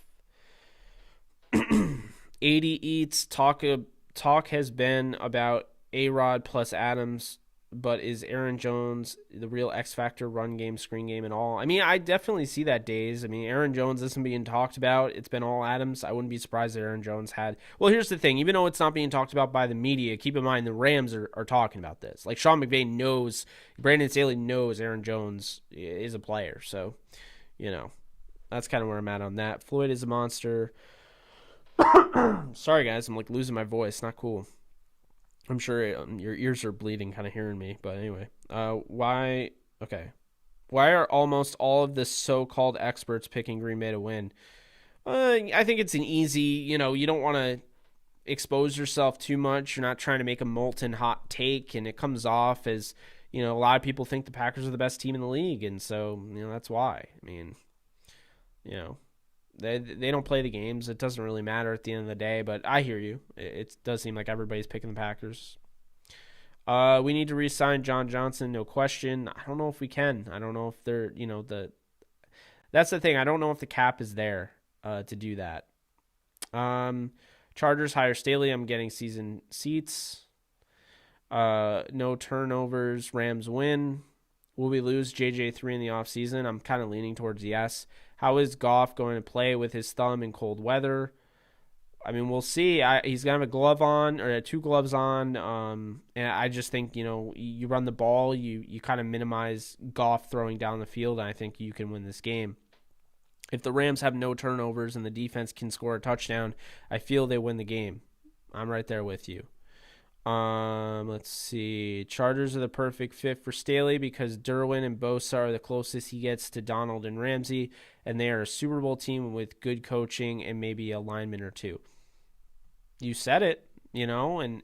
S1: 80 eats. Talk has been about A-Rod plus Adams, but is Aaron Jones the real X factor, run game, screen game, and all? I definitely see that days. Aaron Jones isn't being talked about. It's been all Adams. I wouldn't be surprised if Aaron Jones had. Well, here's the thing. Even though it's not being talked about by the media, keep in mind the Rams are talking about this. Sean McVay knows, Brandon Staley knows Aaron Jones is a player. So, that's kind of where I'm at on that. Floyd is a monster. Sorry, guys. I'm losing my voice. Not cool. I'm sure your ears are bleeding kind of hearing me. But anyway, why are almost all of the so-called experts picking Green Bay to win? I think it's an easy, you don't want to expose yourself too much. You're not trying to make a molten hot take, and it comes off as, a lot of people think the Packers are the best team in the league. And so, that's why. They don't play the games. It doesn't really matter at the end of the day, but I hear you. It does seem like everybody's picking the Packers. We need to re-sign John Johnson, no question. I don't know if we can. I don't know if they're, that's the thing. I don't know if the cap is there to do that. Chargers hire Staley. I'm getting season seats. No turnovers. Rams win. Will we lose JJ3 in the offseason? I'm kind of leaning towards yes. How is Goff going to play with his thumb in cold weather? I mean, we'll see. He's gonna have a glove on or two gloves on, and I just think you run the ball, you kind of minimize Goff throwing down the field, and I think you can win this game. If the Rams have no turnovers and the defense can score a touchdown, I feel they win the game. I'm right there with you. Let's see. Chargers are the perfect fit for Staley because Derwin and Bosa are the closest he gets to Donald and Ramsey, and they are a Super Bowl team with good coaching and maybe a lineman or two. You said it, and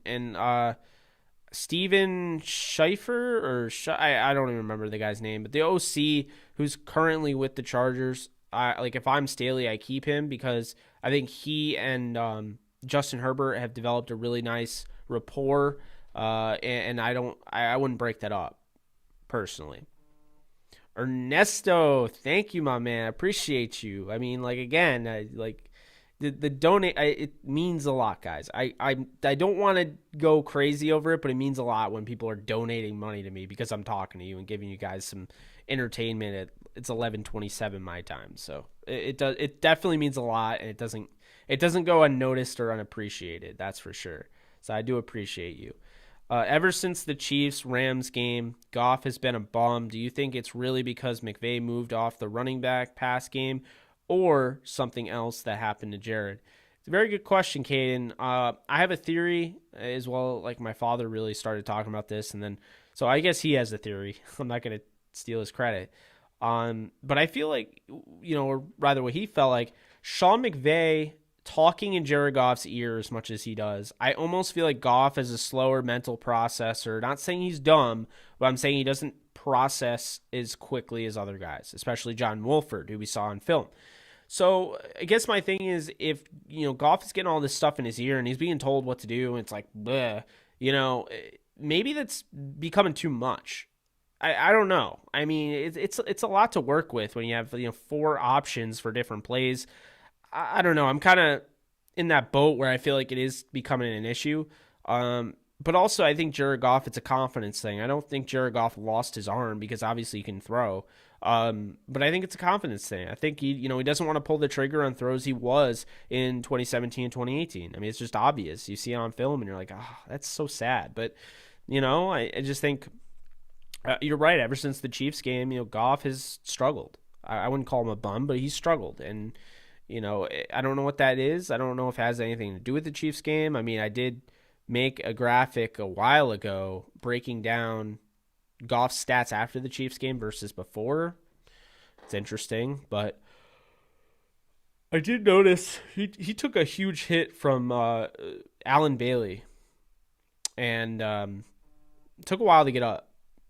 S1: Steven Schifer I don't even remember the guy's name, but the OC who's currently with the Chargers. If I'm Staley, I keep him because I think he and Justin Herbert have developed a really nice rapport, and I wouldn't break that up personally. Ernesto, thank you, my man. I appreciate you. I mean, again, the donate. It means a lot, guys. I don't want to go crazy over it, but it means a lot when people are donating money to me because I'm talking to you and giving you guys some entertainment. It's 11:27 my time, so it definitely means a lot, and it doesn't go unnoticed or unappreciated. That's for sure. So I do appreciate you. Ever since the Chiefs-Rams game, Goff has been a bum. Do you think it's really because McVay moved off the running back pass game or something else that happened to Jared? It's a very good question, Caden. I have a theory as well. My father really started talking about this, and then so I guess he has a theory. I'm not going to steal his credit. But I feel or rather what he felt like, Sean McVay talking in Jared Goff's ear as much as he does, I almost feel like Goff is a slower mental processor. Not saying he's dumb, but I'm saying he doesn't process as quickly as other guys, especially John Wolford, who we saw in film. So I guess my thing is, if Goff is getting all this stuff in his ear and he's being told what to do, and it's like, bleh, maybe that's becoming too much. I don't know. I mean, it's a lot to work with when you have 4 options for different plays. I don't know. I'm kind of in that boat where I feel like it is becoming an issue. But also, I think Jared Goff, it's a confidence thing. I don't think Jared Goff lost his arm because obviously he can throw. But I think it's a confidence thing. I think he doesn't want to pull the trigger on throws he was in 2017 and 2018. I mean, it's just obvious. You see it on film and you're like, oh, that's so sad. But, I just think you're right. Ever since the Chiefs game, Goff has struggled. I wouldn't call him a bum, but he's struggled. And, I don't know what that is. I don't know if it has anything to do with the Chiefs game. I mean, I did make a graphic a while ago breaking down Goff's stats after the Chiefs game versus before. It's interesting, but I did notice he took a huge hit from Alan Bailey, and took a while to get up.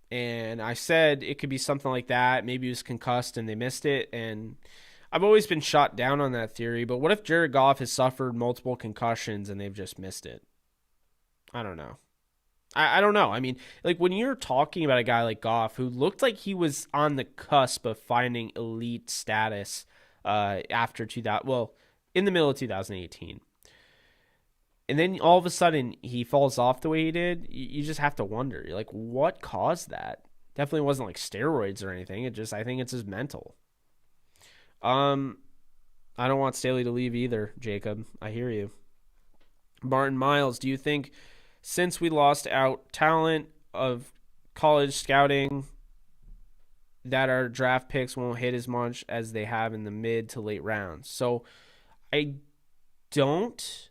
S1: And I said it could be something like that. Maybe he was concussed and they missed it. And I've always been shot down on that theory, but what if Jared Goff has suffered multiple concussions and they've just missed it? I don't know. I don't know. I mean, when you're talking about a guy like Goff who looked like he was on the cusp of finding elite status after 2000, well, in the middle of 2018. And then all of a sudden he falls off the way he did. You just have to wonder, what caused that? Definitely wasn't steroids or anything. I think it's his mental. I don't want Staley to leave either, Jacob. I hear you. Martin Miles, do you think since we lost out talent of college scouting that our draft picks won't hit as much as they have in the mid to late rounds? So I don't,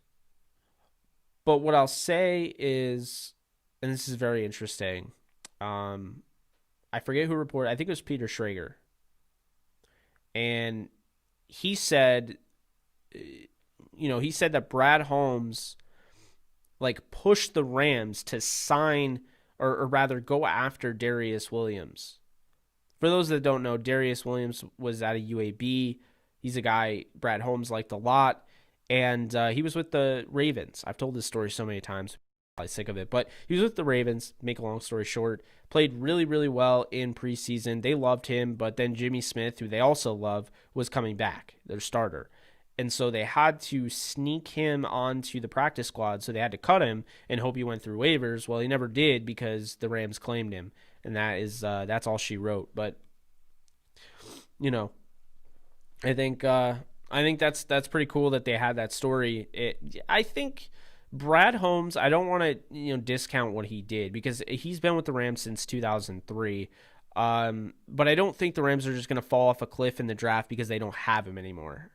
S1: but what I'll say is, and this is very interesting, I forget who reported, I think it was Peter Schrager. And he said, that Brad Holmes pushed the Rams to sign or rather go after Darius Williams. For those that don't know, Darius Williams was at a UAB. He's a guy Brad Holmes liked a lot, and he was with the Ravens. I've told this story so many times. sick of it. But he was with the Ravens, make a long story short, played really, really well in preseason. They loved him, but then Jimmy Smith, who they also love, was coming back, their starter. And so they had to sneak him onto the practice squad, so they had to cut him and hope he went through waivers. Well, he never did because the Rams claimed him, and that's all she wrote. But, you know, I think that's pretty cool that they had that story. I think Brad Holmes, I don't want to discount what he did because he's been with the Rams since 2003. But I don't think the Rams are just going to fall off a cliff in the draft because they don't have him anymore.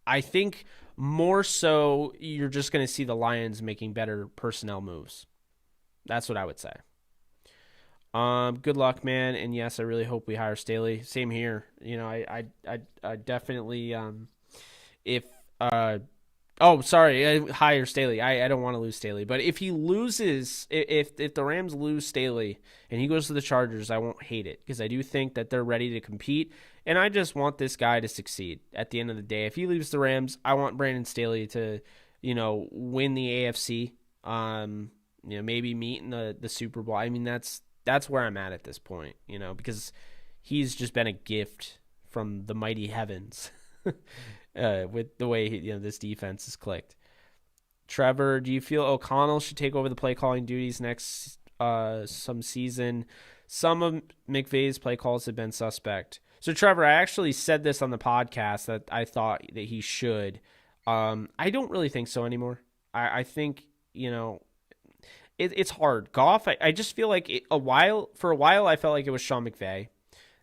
S1: I think more so you're just going to see the Lions making better personnel moves. That's what I would say. Good luck, man. And yes, I really hope we hire Staley. Same here. I definitely, if, hire Staley. I don't want to lose Staley, but if he loses, if the Rams lose Staley and he goes to the Chargers, I won't hate it because I do think that they're ready to compete. And I just want this guy to succeed at the end of the day. If he leaves the Rams, I want Brandon Staley to, win the AFC, maybe meet in the Super Bowl. I mean, that's where I'm at this point, because he's just been a gift from the mighty heavens with the way this defense is clicked. Trevor, do you feel O'Connell should take over the play calling duties next some season? Some of McVay's play calls have been suspect. So Trevor, I actually said this on the podcast that I thought that he should. I don't really think so anymore. I think it's hard. Goff, I just feel like for a while I felt like it was Sean McVay.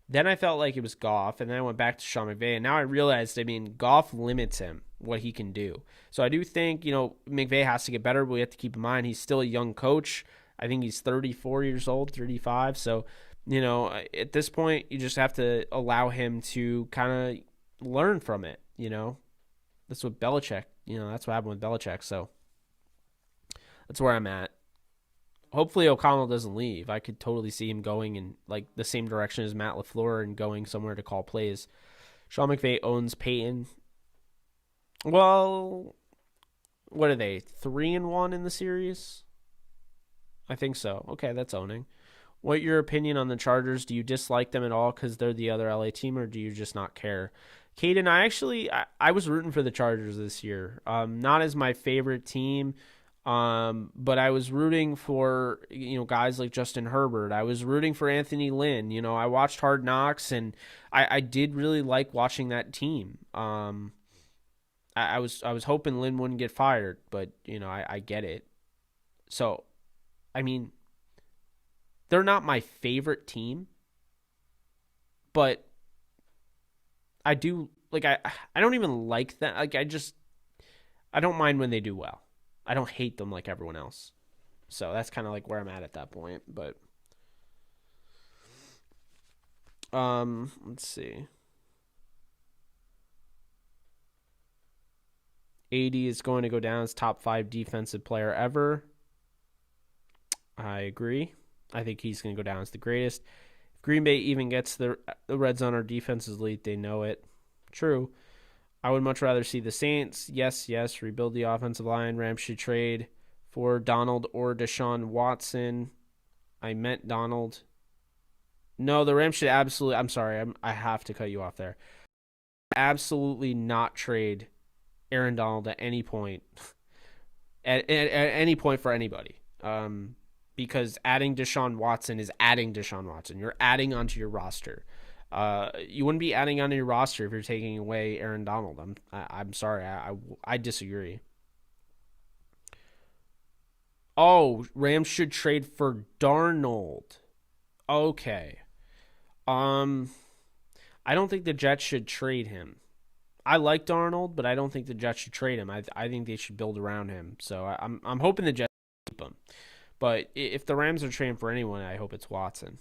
S1: Then I felt like it was Goff, and then I went back to Sean McVay, and now I realized, Goff limits him, what he can do. So I do think, McVay has to get better, but we have to keep in mind he's still a young coach. I think he's 34 years old, 35. So, at this point, you just have to allow him to kind of learn from it, That's what Belichick, that's what happened with Belichick. So that's where I'm at. Hopefully O'Connell doesn't leave. I could totally see him going in the same direction as Matt LaFleur and going somewhere to call plays. Sean McVay owns Peyton. Well, what are they? 3-1 in the series? I think so. Okay, that's owning. What your opinion on the Chargers? Do you dislike them at all because they're the other LA team, or do you just not care? Caden, I was rooting for the Chargers this year. Not as my favorite team. But I was rooting for, guys like Justin Herbert. I was rooting for Anthony Lynn. I watched Hard Knocks, and I did really like watching that team. I was hoping Lynn wouldn't get fired, but, I get it. So, they're not my favorite team, but I do, I don't even like that. I don't mind when they do well. I don't hate them like everyone else. So that's kind of where I'm at that point. But let's see. AD is going to go down as top 5 defensive player ever. I agree. I think he's going to go down as the greatest. If Green Bay even gets the red zone, our defense is elite. They know it. True. I would much rather see the Saints. Yes. Rebuild the offensive line. Rams should trade for Donald or Deshaun Watson. I meant Donald. No, the Rams should absolutely. I'm sorry. I have to cut you off there. Absolutely not trade Aaron Donald at any point. At any point for anybody. Because adding Deshaun Watson is adding Deshaun Watson. You're adding onto your roster. You wouldn't be adding onto your roster if you're taking away Aaron Donald. I'm sorry. I disagree. Oh, Rams should trade for Darnold. Okay. I don't think the Jets should trade him. I like Darnold, but I don't think the Jets should trade him. I think they should build around him. So I'm hoping the Jets keep him. But if the Rams are trading for anyone, I hope it's Watson.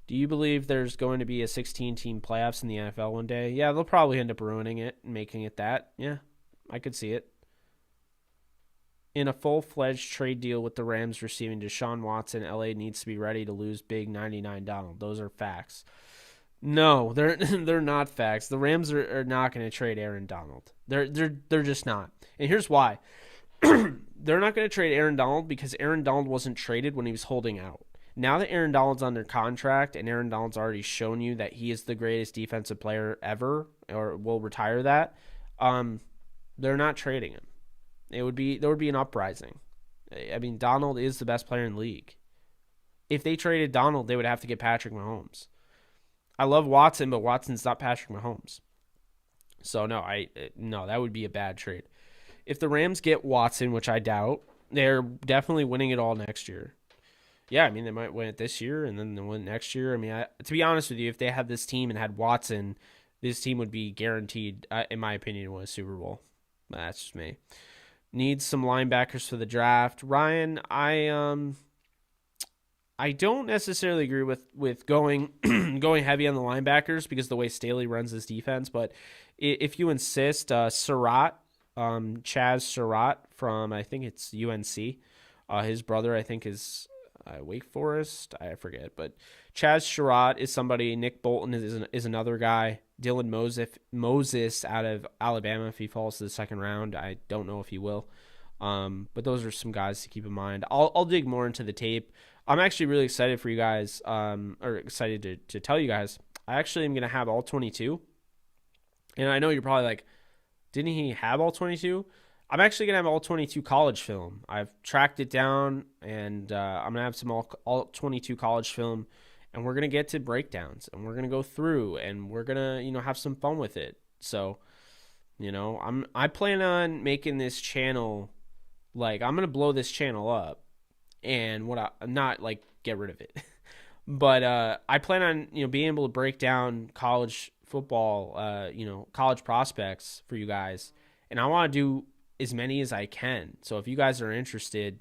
S1: Do you believe there's going to be a 16-team playoffs in the NFL one day? Yeah, they'll probably end up ruining it and making it that. Yeah, I could see it. In a full-fledged trade deal with the Rams receiving Deshaun Watson, LA needs to be ready to lose big 99 Donald. Those are facts. No, they're not facts. The Rams are not going to trade Aaron Donald. They're just not. And here's why. they're not going to trade Aaron Donald because Aaron Donald wasn't traded when he was holding out. Now that Aaron Donald's under contract and Aaron Donald's already shown you that he is the greatest defensive player ever, or will retire that, they're not trading him. There would be an uprising. I mean, Donald is the best player in the league. If they traded Donald, they would have to get Patrick Mahomes. I love Watson, but Watson's not Patrick Mahomes. So no, that would be a bad trade. If the Rams get Watson, which I doubt, they're definitely winning it all next year. Yeah, I mean, they might win it this year and then they'll win next year. I mean, to be honest with you, if they had this team and had Watson, this team would be guaranteed, in my opinion, to win a Super Bowl. That's just me. Needs some linebackers for the draft. Ryan, I don't necessarily agree with going going heavy on the linebackers because the way Staley runs his defense. But if you insist, Surratt, Chaz Surratt from, I think it's UNC. His brother, I think, is Wake Forest. I forget. But Chaz Surratt is somebody. Nick Bolton is another guy. Dylan Moses out of Alabama, if he falls to the second round. I don't know if he will. But those are some guys to keep in mind. I'll dig more into the tape. I'm actually really excited for you guys, or excited to tell you guys. I actually am going to have all 22. And I know you're probably like, didn't he have all 22? I'm actually going to have all 22 college film. I've tracked it down, and I'm going to have some all 22 college film, and we're going to get to breakdowns, and we're going to go through, and we're going to, have some fun with it. So, I plan on making this channel, I'm going to blow this channel up. And not like get rid of it, but I plan on being able to break down college football, college prospects for you guys, and I want to do as many as I can. So if you guys are interested,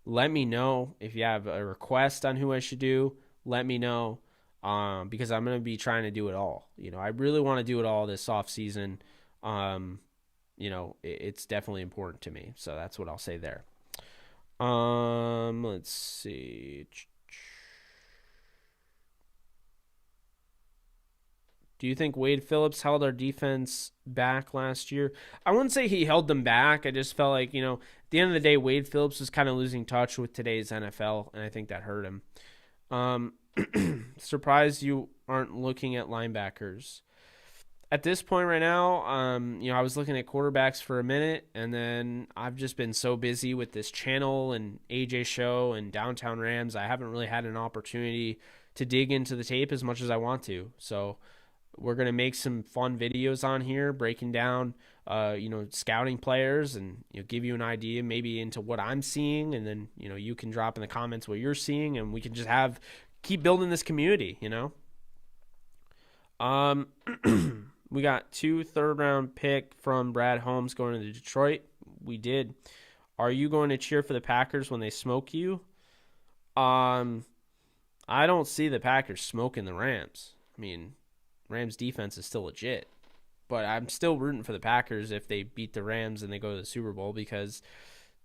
S1: let me know. If you have a request on who I should do, let me know, because I'm gonna be trying to do it all. I really want to do it all this off season. It's definitely important to me, so that's what I'll say there. Let's see. Do you think Wade Phillips held our defense back last year? I wouldn't say he held them back. I just felt like, at the end of the day, Wade Phillips was kind of losing touch with today's NFL, and I think that hurt him. Surprised you aren't looking at linebackers. At this point right now, I was looking at quarterbacks for a minute, and then I've just been so busy with this channel and AJ show and Downtown Rams, I haven't really had an opportunity to dig into the tape as much as I want to. So we're going to make some fun videos on here, breaking down, scouting players and give you an idea maybe into what I'm seeing, and then, you can drop in the comments what you're seeing, and we can just keep building this community, We got 2 third-round pick from Brad Holmes going to Detroit. We did. Are you going to cheer for the Packers when they smoke you? I don't see the Packers smoking the Rams. I mean, Rams defense is still legit. But I'm still rooting for the Packers if they beat the Rams and they go to the Super Bowl, because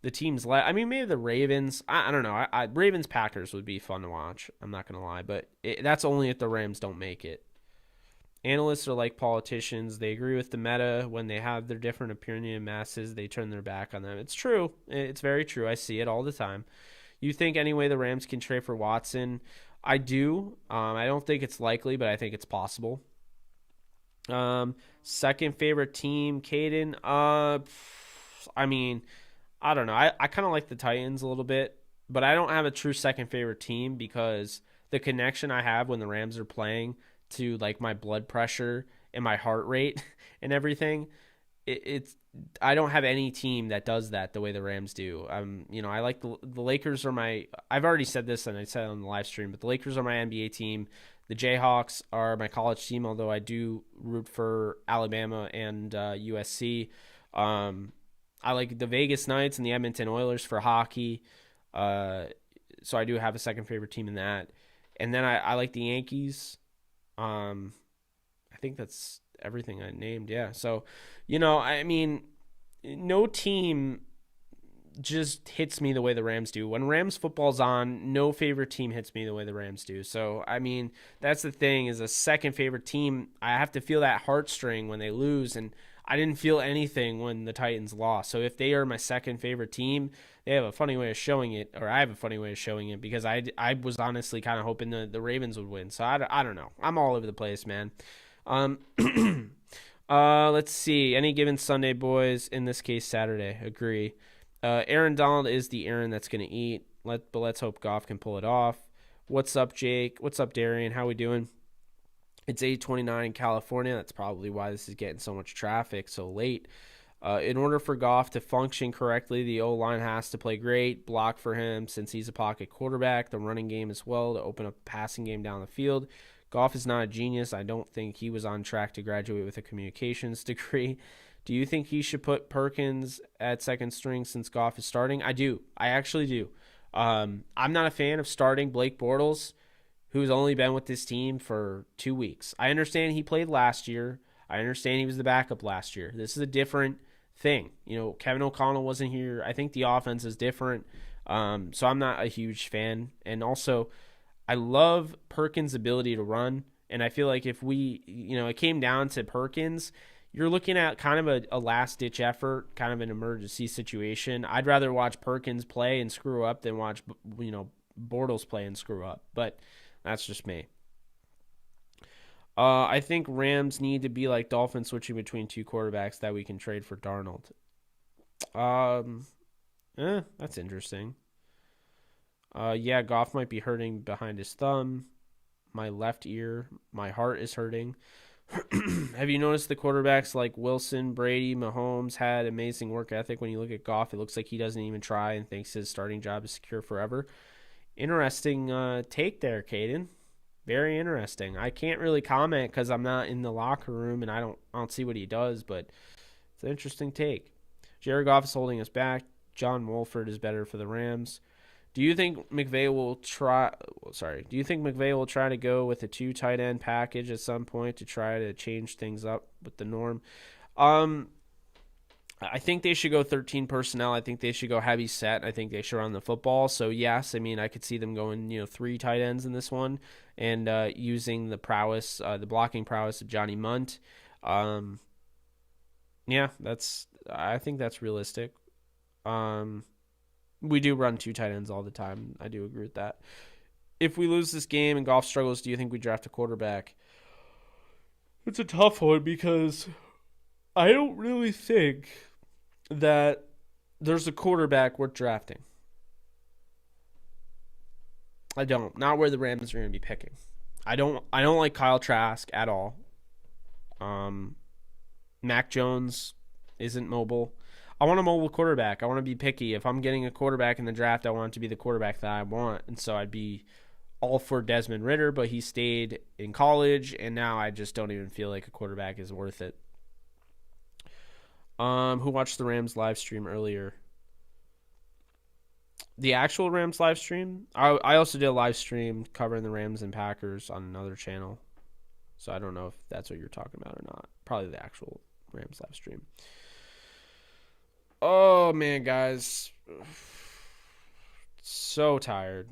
S1: the teams maybe the Ravens. I don't know. Ravens-Packers would be fun to watch. I'm not going to lie. But that's only if the Rams don't make it. Analysts are like politicians. They agree with the meta. When they have their different opinion masses, they turn their back on them. It's true. It's very true. I see it all the time. You think anyway the Rams can trade for Watson? I do. I don't think it's likely, but I think it's possible. Second favorite team, Caden. I mean, I don't know. I kind of like the Titans a little bit, but I don't have a true second favorite team because the connection I have when the Rams are playing to my blood pressure and my heart rate and everything, I don't have any team that does that the way the Rams do. I like the Lakers are I've already said this and I said it on the live stream, but the Lakers are my NBA team. The Jayhawks are my college team, although I do root for Alabama and USC. I like the Vegas Knights and the Edmonton Oilers for hockey. So I do have a second favorite team in that. And then I like the Yankees. I think that's everything I named. Yeah. So, I mean, no team just hits me the way the Rams do. When Rams football's on, no favorite team hits me the way the Rams do. So, I mean, that's the thing, is a second favorite team, I have to feel that heartstring when they lose. And I didn't feel anything when the Titans lost. So if they are my second favorite team, they have a funny way of showing it, or I have a funny way of showing it, because I was honestly kind of hoping the Ravens would win. So I don't know. I'm all over the place, man. Um, let's see. Any given Sunday, boys. In this case, Saturday. Agree. Aaron Donald is the Aaron that's going to eat. But let's hope Goff can pull it off. What's up, Jake? What's up, Darian? How we doing? It's 8:29 in California. That's probably why this is getting so much traffic so late. In order for Goff to function correctly, the O-line has to play great, block for him since he's a pocket quarterback, the running game as well to open up the passing game down the field. Goff is not a genius. I don't think he was on track to graduate with a communications degree. Do you think he should put Perkins at second string since Goff is starting? I do. I actually do. I'm not a fan of starting Blake Bortles, who's only been with this team for 2 weeks. I understand he played last year. I understand he was the backup last year. This is a different thing. Kevin O'Connell wasn't here. I think the offense is different. So I'm not a huge fan. And also, I love Perkins' ability to run. And I feel like if it came down to Perkins, you're looking at kind of a last-ditch effort, kind of an emergency situation. I'd rather watch Perkins play and screw up than watch, Bortles play and screw up. But that's just me. I think Rams need to be like Dolphins, switching between two quarterbacks that we can trade for Darnold. That's interesting. Yeah, Goff might be hurting behind his thumb. My left ear. My heart is hurting. Have you noticed the quarterbacks like Wilson, Brady, Mahomes had amazing work ethic? When you look at Goff, it looks like he doesn't even try and thinks his starting job is secure forever. Interesting take there, Caden. Very interesting. I can't really comment because I'm not in the locker room and I don't see what he does, but it's an interesting take. Jared Goff is holding us back. John Wolford is better for the Rams. Do you think McVay will try? Do you think McVay will try to go with a 2 tight end package at some point to try to change things up with the norm? I think they should go 13 personnel. I think they should go heavy set. I think they should run the football. So yes, I could see them going 3 tight ends in this one and using the prowess, the blocking prowess of Johnny Munt. Yeah, I think that's realistic. We do run 2 tight ends all the time. I do agree with that. If we lose this game and Goff struggles, do you think we draft a quarterback? It's a tough one because I don't really think that there's a quarterback worth drafting. I don't. Not where the Rams are going to be picking. I don't like Kyle Trask at all. Mac Jones isn't mobile. I want a mobile quarterback. I want to be picky. If I'm getting a quarterback in the draft, I want it to be the quarterback that I want. And so I'd be all for Desmond Ridder, but he stayed in college, and now I just don't even feel like a quarterback is worth it. Who watched the Rams live stream earlier? The actual Rams live stream? I also did a live stream covering the Rams and Packers on another channel. So I don't know if that's what you're talking about or not. Probably the actual Rams live stream. Oh, man, guys. So tired.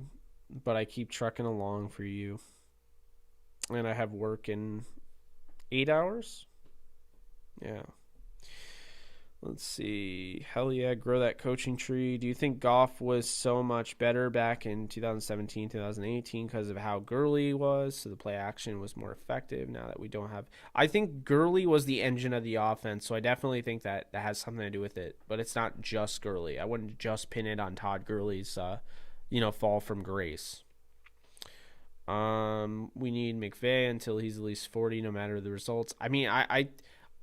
S1: But I keep trucking along for you. And I have work in 8 hours? Yeah. Let's see. Hell yeah, grow that coaching tree. Do you think Goff was so much better back in 2017, 2018 because of how Gurley was? So the play action was more effective now that we don't have. I think Gurley was the engine of the offense, so I definitely think that has something to do with it. But it's not just Gurley. I wouldn't just pin it on Todd Gurley's, fall from grace. We need McVay until he's at least 40, no matter the results.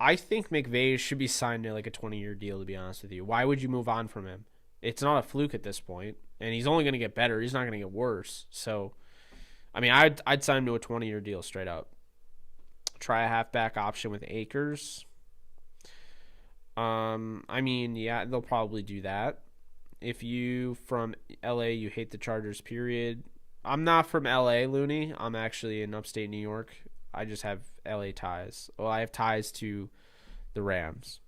S1: I think McVay should be signed to like a 20-year deal, to be honest with you. Why would you move on from him? It's not a fluke at this point, and he's only going to get better. He's not going to get worse. So, I'd sign him to a 20-year deal straight up. Try a halfback option with Akers. Yeah, they'll probably do that. If you from LA, you hate the Chargers, period. I'm not from LA, Looney. I'm actually in upstate New York. I just have LA ties. Well, I have ties to the Rams.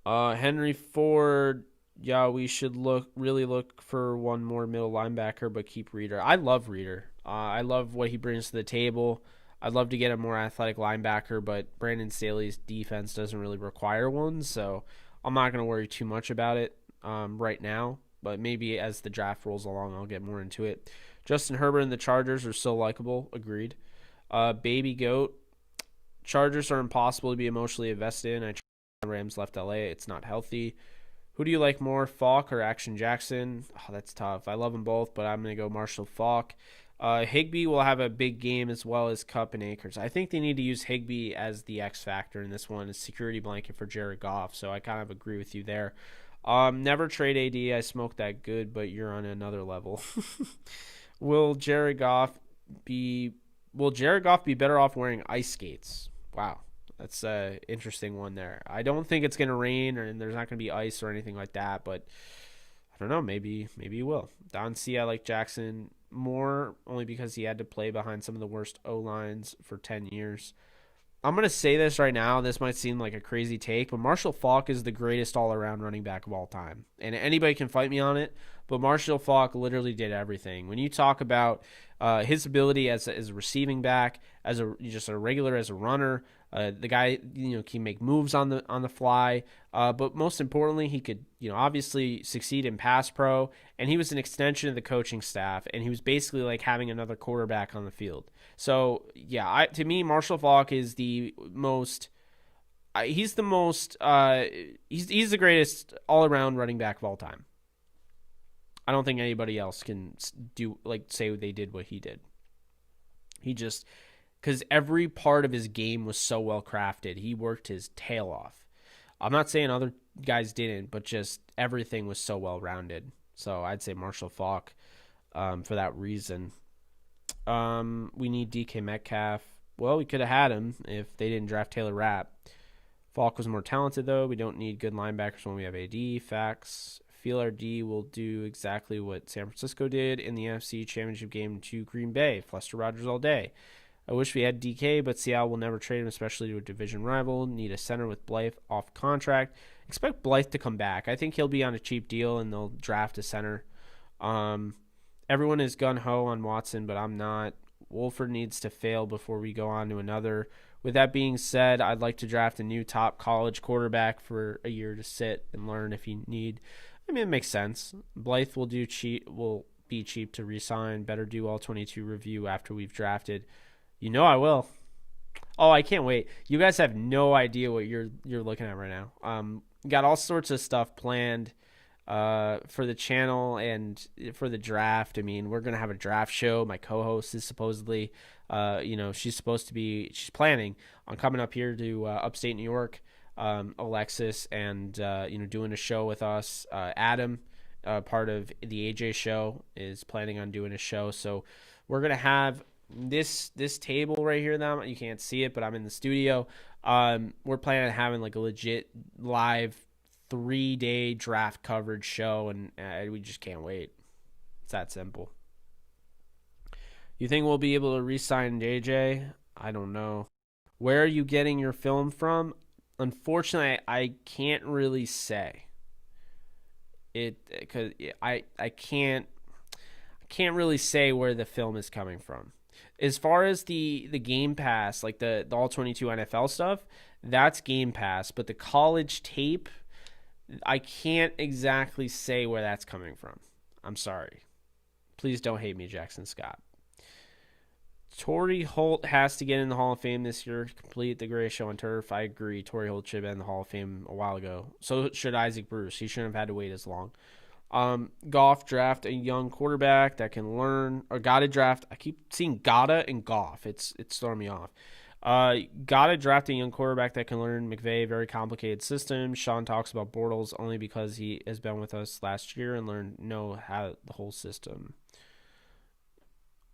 S1: Henry Ford. Yeah, we should really look for one more middle linebacker, but keep Reader. I love Reader. I love what he brings to the table. I'd love to get a more athletic linebacker, but Brandon Staley's defense doesn't really require one, so I'm not going to worry too much about it right now. But maybe as the draft rolls along, I'll get more into it. Justin Herbert and the Chargers are so likable. Agreed. Baby Goat. Chargers are impossible to be emotionally invested in. I tried Rams left LA. It's not healthy. Who do you like more, Falk or Action Jackson? Oh, that's tough. I love them both, but I'm going to go Marshall Falk. Higbee will have a big game as well as Cup and Akers. I think they need to use Higbee as the X factor in this one, as security blanket for Jared Goff. So I kind of agree with you there. Never trade AD. I smoked that good, but you're on another level. Will Jared Goff be better off wearing ice skates? Wow, that's an interesting one there. I don't think it's going to rain and there's not going to be ice or anything like that, but I don't know. Maybe he will. Don C. I like Jackson more only because he had to play behind some of the worst O-lines for 10 years. I'm going to say this right now. This might seem like a crazy take, but Marshall Faulk is the greatest all-around running back of all time. And anybody can fight me on it, but Marshall Faulk literally did everything. When you talk about his ability as a receiving back, as just a regular as a runner, the guy can make moves on the fly, but most importantly, he could obviously succeed in pass pro, and he was an extension of the coaching staff, and he was basically like having another quarterback on the field. So yeah, to me, Marshall Faulk is the most. He's the most. He's the greatest all-around running back of all time. I don't think anybody else can say they did what he did. He just, because every part of his game was so well crafted. He worked his tail off. I'm not saying other guys didn't, but just everything was so well rounded. So I'd say Marshall Faulk for that reason. We need DK Metcalf. Well, we could have had him if they didn't draft Taylor Rapp. Faulk was more talented, though. We don't need good linebackers when we have AD. Facts. Feel our D will do exactly what San Francisco did in the NFC Championship game to Green Bay. Fluster Rogers all day. I wish we had DK, but Seattle will never trade him, especially to a division rival. Need a center with Blythe off contract. Expect Blythe to come back. I think he'll be on a cheap deal, and they'll draft a center. Everyone is gun-ho on Watson, but I'm not. Wolford needs to fail before we go on to another. With that being said, I'd like to draft a new top college quarterback for a year to sit and learn if you need. I mean, it makes sense. Blythe will be cheap to re-sign. Better do all 22 review after we've drafted. I will. Oh, I can't wait. You guys have no idea what you're looking at right now. Got all sorts of stuff planned for the channel and for the draft. I mean, we're gonna have a draft show. My co-host is supposedly, she's planning on coming up here to upstate New York. Alexis and doing a show with us. Adam, part of the AJ show, is planning on doing a show. So we're gonna have this table right here. Now you can't see it, but I'm in the studio. We're planning on having like a legit live 3-day draft coverage show, and we just can't wait. It's that simple. You think we'll be able to re-sign JJ? I don't know. Where are you getting your film from? Unfortunately, I can't really say it because I can't really say where the film is coming from. As far as the Game Pass, like the all 22 NFL stuff, that's Game Pass, but the college tape, I can't exactly say where that's coming from. I'm sorry. Please don't hate me, Jackson Scott. Torrey Holt has to get in the Hall of Fame this year. Complete the greatest show on turf. I agree. Torrey Holt should have been in the Hall of Fame a while ago. So should Isaac Bruce. He shouldn't have had to wait as long. Goff draft a young quarterback that can learn. Or gotta draft. I keep seeing gotta and Goff. It's throwing me off. Gotta draft a young quarterback that can learn McVay. Very complicated system. Sean talks about Bortles only because he has been with us last year and know how the whole system.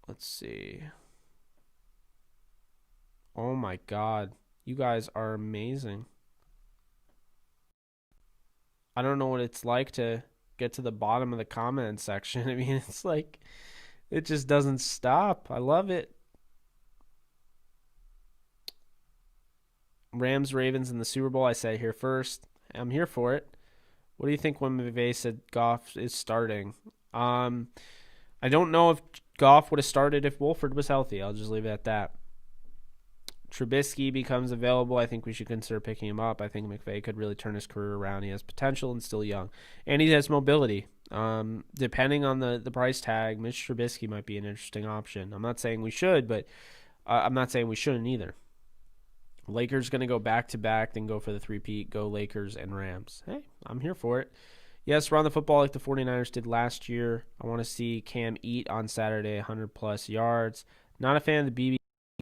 S1: Let's see. Oh my God. You guys are amazing. I don't know what it's like to get to the bottom of the comment section. I mean, it's like, it just doesn't stop. I love it. Rams, Ravens in the Super Bowl. I said here first. I'm here for it. What do you think when McVay said Goff is starting? I don't know if Goff would have started if Wolford was healthy. I'll just leave it at that. Trubisky becomes available, I think we should consider picking him up. I think McVay could really turn his career around. He has potential and still young. And he has mobility. Depending on the price tag, Mitch Trubisky might be an interesting option. I'm not saying we should, but I'm not saying we shouldn't either. Lakers going to go back-to-back, then go for the three-peat, go Lakers and Rams. Hey, I'm here for it. Yes, run the football like the 49ers did last year. I want to see Cam eat on Saturday, 100-plus yards. Not a fan of the BB.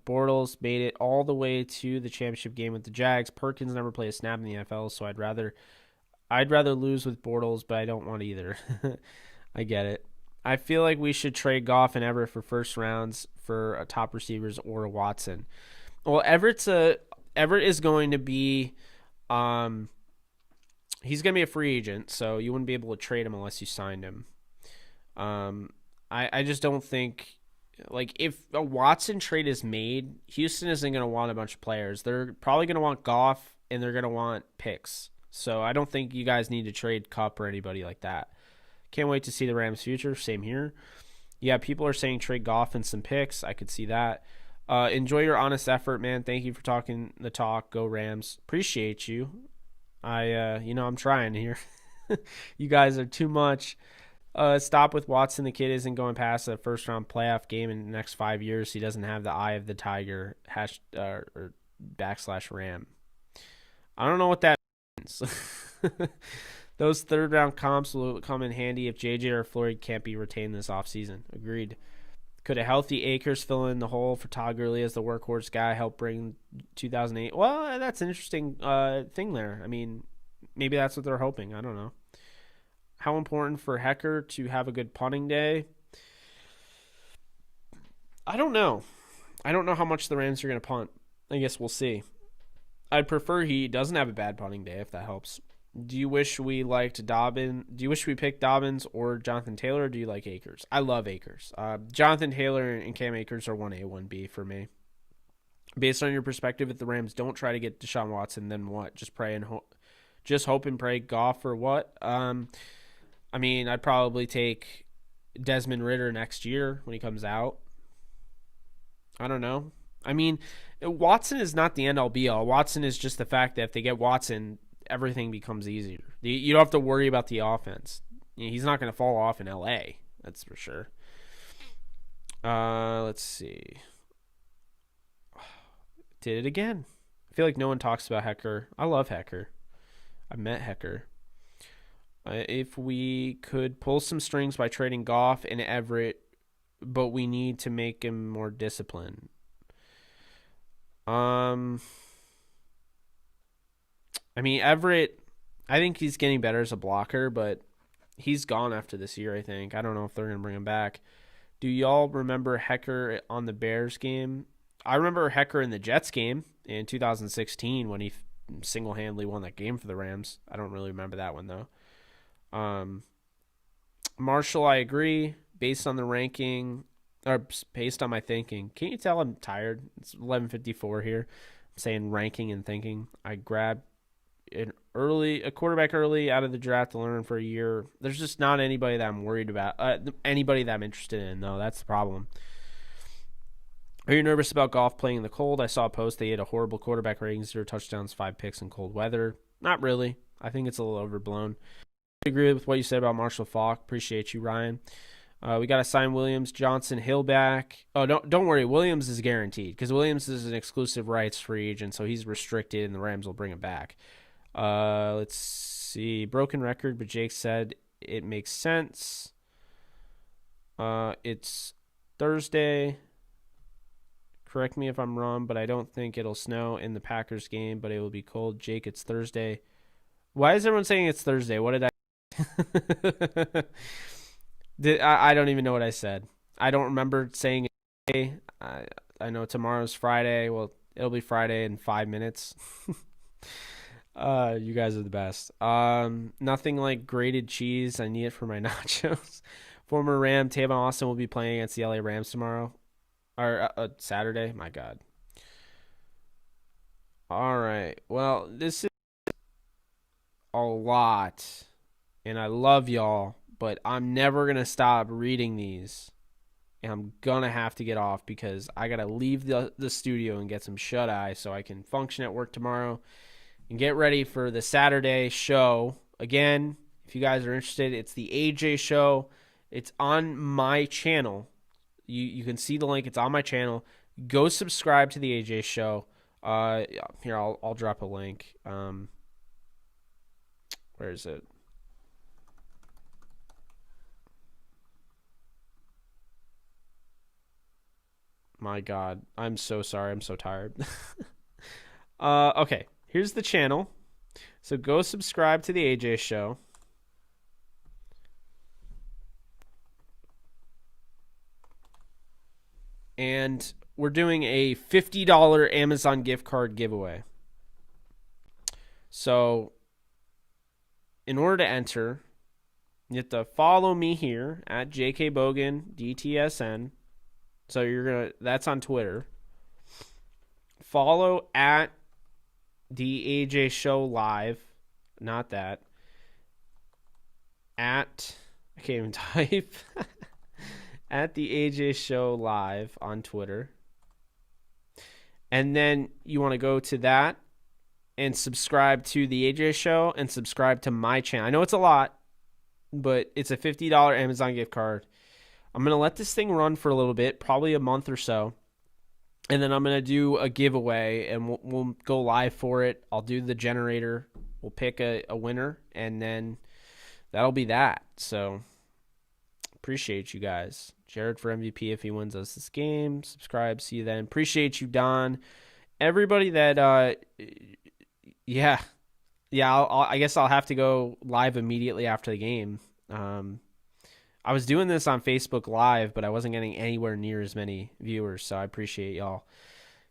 S1: Bortles made it all the way to the championship game with the Jags. Perkins never played a snap in the NFL, so I'd rather lose with Bortles, but I don't want either. I get it. I feel like we should trade Goff and Everett for first rounds for a top receivers or a Watson. Well, Everett is going to be he's going to be a free agent, so you wouldn't be able to trade him unless you signed him. I just don't think, like, if a Watson trade is made, Houston isn't going to want a bunch of players. They're probably going to want Goff, and they're going to want picks. So I don't think you guys need to trade Kupp or anybody like that. Can't wait to see the Rams' future. Same here. Yeah, people are saying trade Goff and some picks. I could see that. Enjoy your honest effort, man. Thank you for talking the talk. Go Rams. Appreciate you. I'm trying here. You guys are too much. Stop with Watson. The kid isn't going past a first-round playoff game in the next 5 years. He doesn't have the eye of the tiger. Or /Ram. I don't know what that means. Those third-round comps will come in handy if JJ or Floyd can't be retained this offseason. Agreed. Could a healthy Akers fill in the hole for Todd Gurley as the workhorse guy, help bring 2008? Well, that's an interesting thing there. I mean, maybe that's what they're hoping. I don't know. How important for Hecker to have a good punting day? I don't know. I don't know how much the Rams are going to punt. I guess we'll see. I'd prefer he doesn't have a bad punting day, if that helps. Do you wish we liked Dobbins? Do you wish we picked Dobbins or Jonathan Taylor, or do you like Akers? I love Akers. Jonathan Taylor and Cam Akers are 1A, 1B for me. Based on your perspective, if the Rams don't try to get Deshaun Watson, then what? Just pray and hope and pray Goff or what? I mean, I'd probably take Desmond Ridder next year when he comes out. I don't know. I mean, Watson is not the end-all be-all. Watson is just the fact that if they get Watson, everything becomes easier. You don't have to worry about the offense. He's not going to fall off in L.A., that's for sure. Let's see. Did it again. I feel like no one talks about Hecker. I love Hecker. I met Hecker. If we could pull some strings by trading Goff and Everett, but we need to make him more disciplined. I mean, Everett, I think he's getting better as a blocker, but he's gone after this year, I think. I don't know if they're going to bring him back. Do y'all remember Hecker on the Bears game? I remember Hecker in the Jets game in 2016 when he single-handedly won that game for the Rams. I don't really remember that one, though. Marshall, I agree. Based on the ranking, or based on my thinking. Can't you tell I'm tired? It's 11:54 here. I'm saying ranking and thinking. I grabbed a quarterback early out of the draft to learn for a year. There's just not anybody that I'm worried about. Anybody that I'm interested in, though. That's the problem. Are you nervous about Goff playing in the cold? I saw a post. They had a horrible quarterback rating, 0 touchdowns, 5 picks in cold weather. Not really. I think it's a little overblown. I agree with what you said about Marshall Faulk. Appreciate you, Ryan. We got to sign Williams, Johnson, Hill back. Oh, don't worry. Williams is guaranteed because Williams is an exclusive rights free agent, so he's restricted, and the Rams will bring him back. Let's see. Broken record, but Jake said it makes sense. It's Thursday. Correct me if I'm wrong, but I don't think it'll snow in the Packers game, but it will be cold. Jake, it's Thursday. Why is everyone saying it's Thursday? What did I I don't even know what I said. I don't remember saying it. I know tomorrow's Friday. Well, it'll be Friday in 5 minutes. You guys are the best. Nothing like grated cheese. I need it for my nachos. Former Ram Tavon Austin will be playing against the LA Rams tomorrow. Or Saturday. My God. All right. Well, this is a lot. And I love y'all. But I'm never going to stop reading these. and I'm going to have to get off because I got to leave the studio and get some shut-eye so I can function at work tomorrow and get ready for the Saturday show. Again, if you guys are interested, it's the AJ show. It's on my channel. You can see the link. It's on my channel. Go subscribe to the AJ show. Here, I'll drop a link. Where is it? My God, I'm so sorry. I'm so tired. Okay, here's the channel. So go subscribe to the AJ show. And we're doing a $50 Amazon gift card giveaway. So in order to enter, you have to follow me here at JKBogan DTSN. So that's on Twitter. Follow at the AJ Show Live. Not that. I can't even type. At the AJ Show Live on Twitter. And then you want to go to that and subscribe to the AJ Show and subscribe to my channel. I know it's a lot, but it's a $50 Amazon gift card. I'm going to let this thing run for a little bit, probably a month or so. And then I'm going to do a giveaway, and we'll go live for it. I'll do the generator. We'll pick a winner, and then that'll be that. So appreciate you guys. Jared for MVP if he wins us this game. Subscribe. See you then. Appreciate you, Don. Everybody that, I guess I'll have to go live immediately after the game. I was doing this on Facebook Live, but I wasn't getting anywhere near as many viewers, so I appreciate y'all.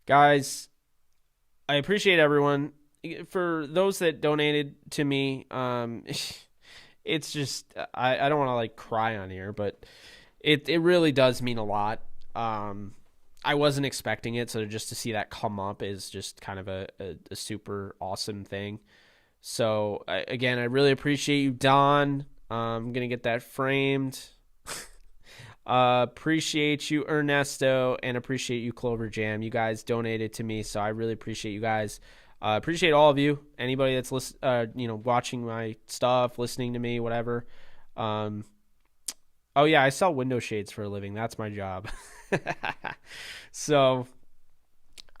S1: Guys, I appreciate everyone. For those that donated to me, it's just, I don't want to, like, cry on here, but it really does mean a lot. I wasn't expecting it, so just to see that come up is just kind of a super awesome thing. So, again, I really appreciate you, Don. I'm going to get that framed. Appreciate you, Ernesto, and appreciate you, Clover Jam. You guys donated to me, so I really appreciate you guys. Appreciate all of you. Anybody that's watching my stuff, listening to me, whatever. Oh yeah, I sell window shades for a living. That's my job. So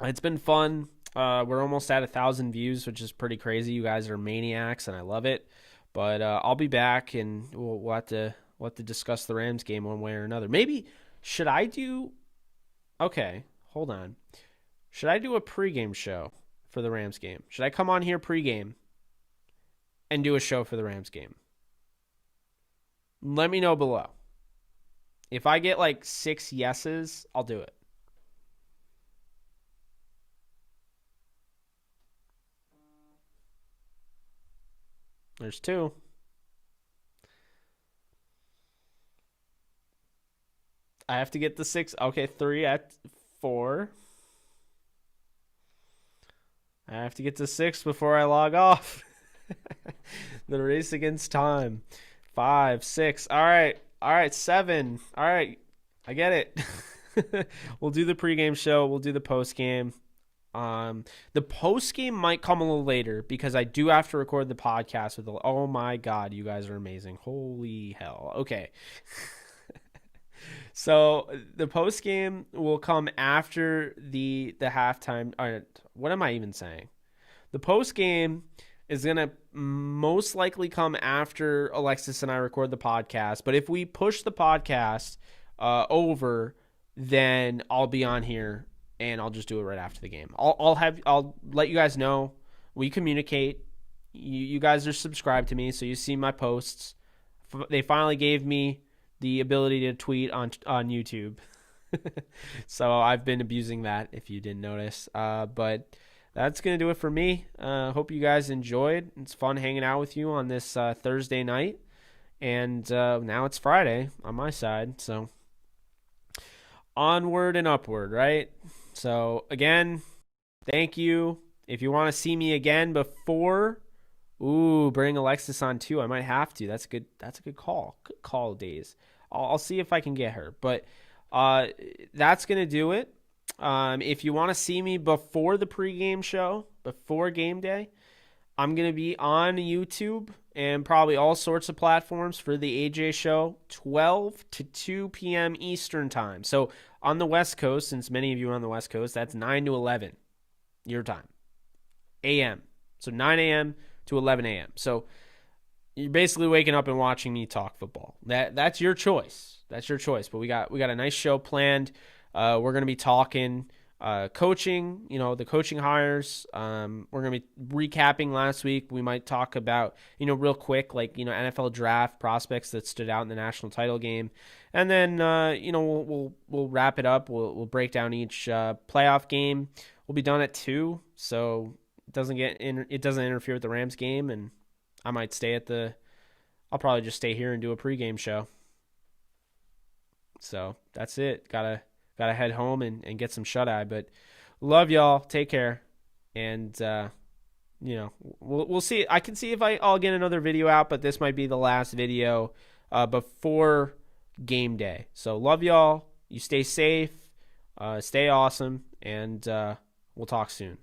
S1: it's been fun. We're almost at 1,000 views, which is pretty crazy. You guys are maniacs, and I love it. But I'll be back, and we'll have to discuss the Rams game one way or another. Maybe should I do? Okay, hold on. Should I do a pregame show for the Rams game? Should I come on here pregame and do a show for the Rams game? Let me know below. If I get like 6 yeses, I'll do it. There's 2. I have to get the 6. Okay, 3 at 4. I have to get to 6 before I log off. The race against time. 5, 6. All right, 7. All right, I get it. We'll do the pregame show. We'll do the postgame. The postgame might come a little later because I do have to record the podcast with oh my God, you guys are amazing. Holy hell. Okay. So the postgame will come after the halftime. What am I even saying? The postgame is going to most likely come after Alexis and I record the podcast. But if we push the podcast over, then I'll be on here and I'll just do it right after the game. I'll let you guys know. We communicate. You guys are subscribed to me, so you see my posts. They finally gave me the ability to tweet on YouTube. So I've been abusing that, if you didn't notice. But that's going to do it for me. Hope you guys enjoyed. It's fun hanging out with you on this Thursday night. And now it's Friday on my side. So onward and upward, right? So again, thank you. If you want to see me again before, bring Alexis on too. I might have to. That's good. That's a good call. Good call, Days. I'll see if I can get her. But Uh, that's gonna do it. If you want to see me before the pregame show, before game day, I'm going to be on YouTube and probably all sorts of platforms for the AJ show, 12 to 2 p.m. Eastern time. So on the West Coast, since many of you are on the West Coast, that's 9 to 11 your time, a.m. So 9 a.m. to 11 a.m. So you're basically waking up and watching me talk football. That's your choice. That's your choice. But we got a nice show planned. We're going to be talking coaching, the coaching hires. We're going to be recapping last week. We might talk about, real quick, like, NFL draft prospects that stood out in the national title game. And then, we'll wrap it up. We'll break down each playoff game. We'll be done at 2, so it doesn't interfere with the Rams game. And I might I'll probably just stay here and do a pregame show. So that's it. Gotta head home and get some shut eye. But love y'all. Take care. And we'll see. I can see if I'll get another video out, but this might be the last video before game day. So love y'all. You stay safe, stay awesome, and we'll talk soon.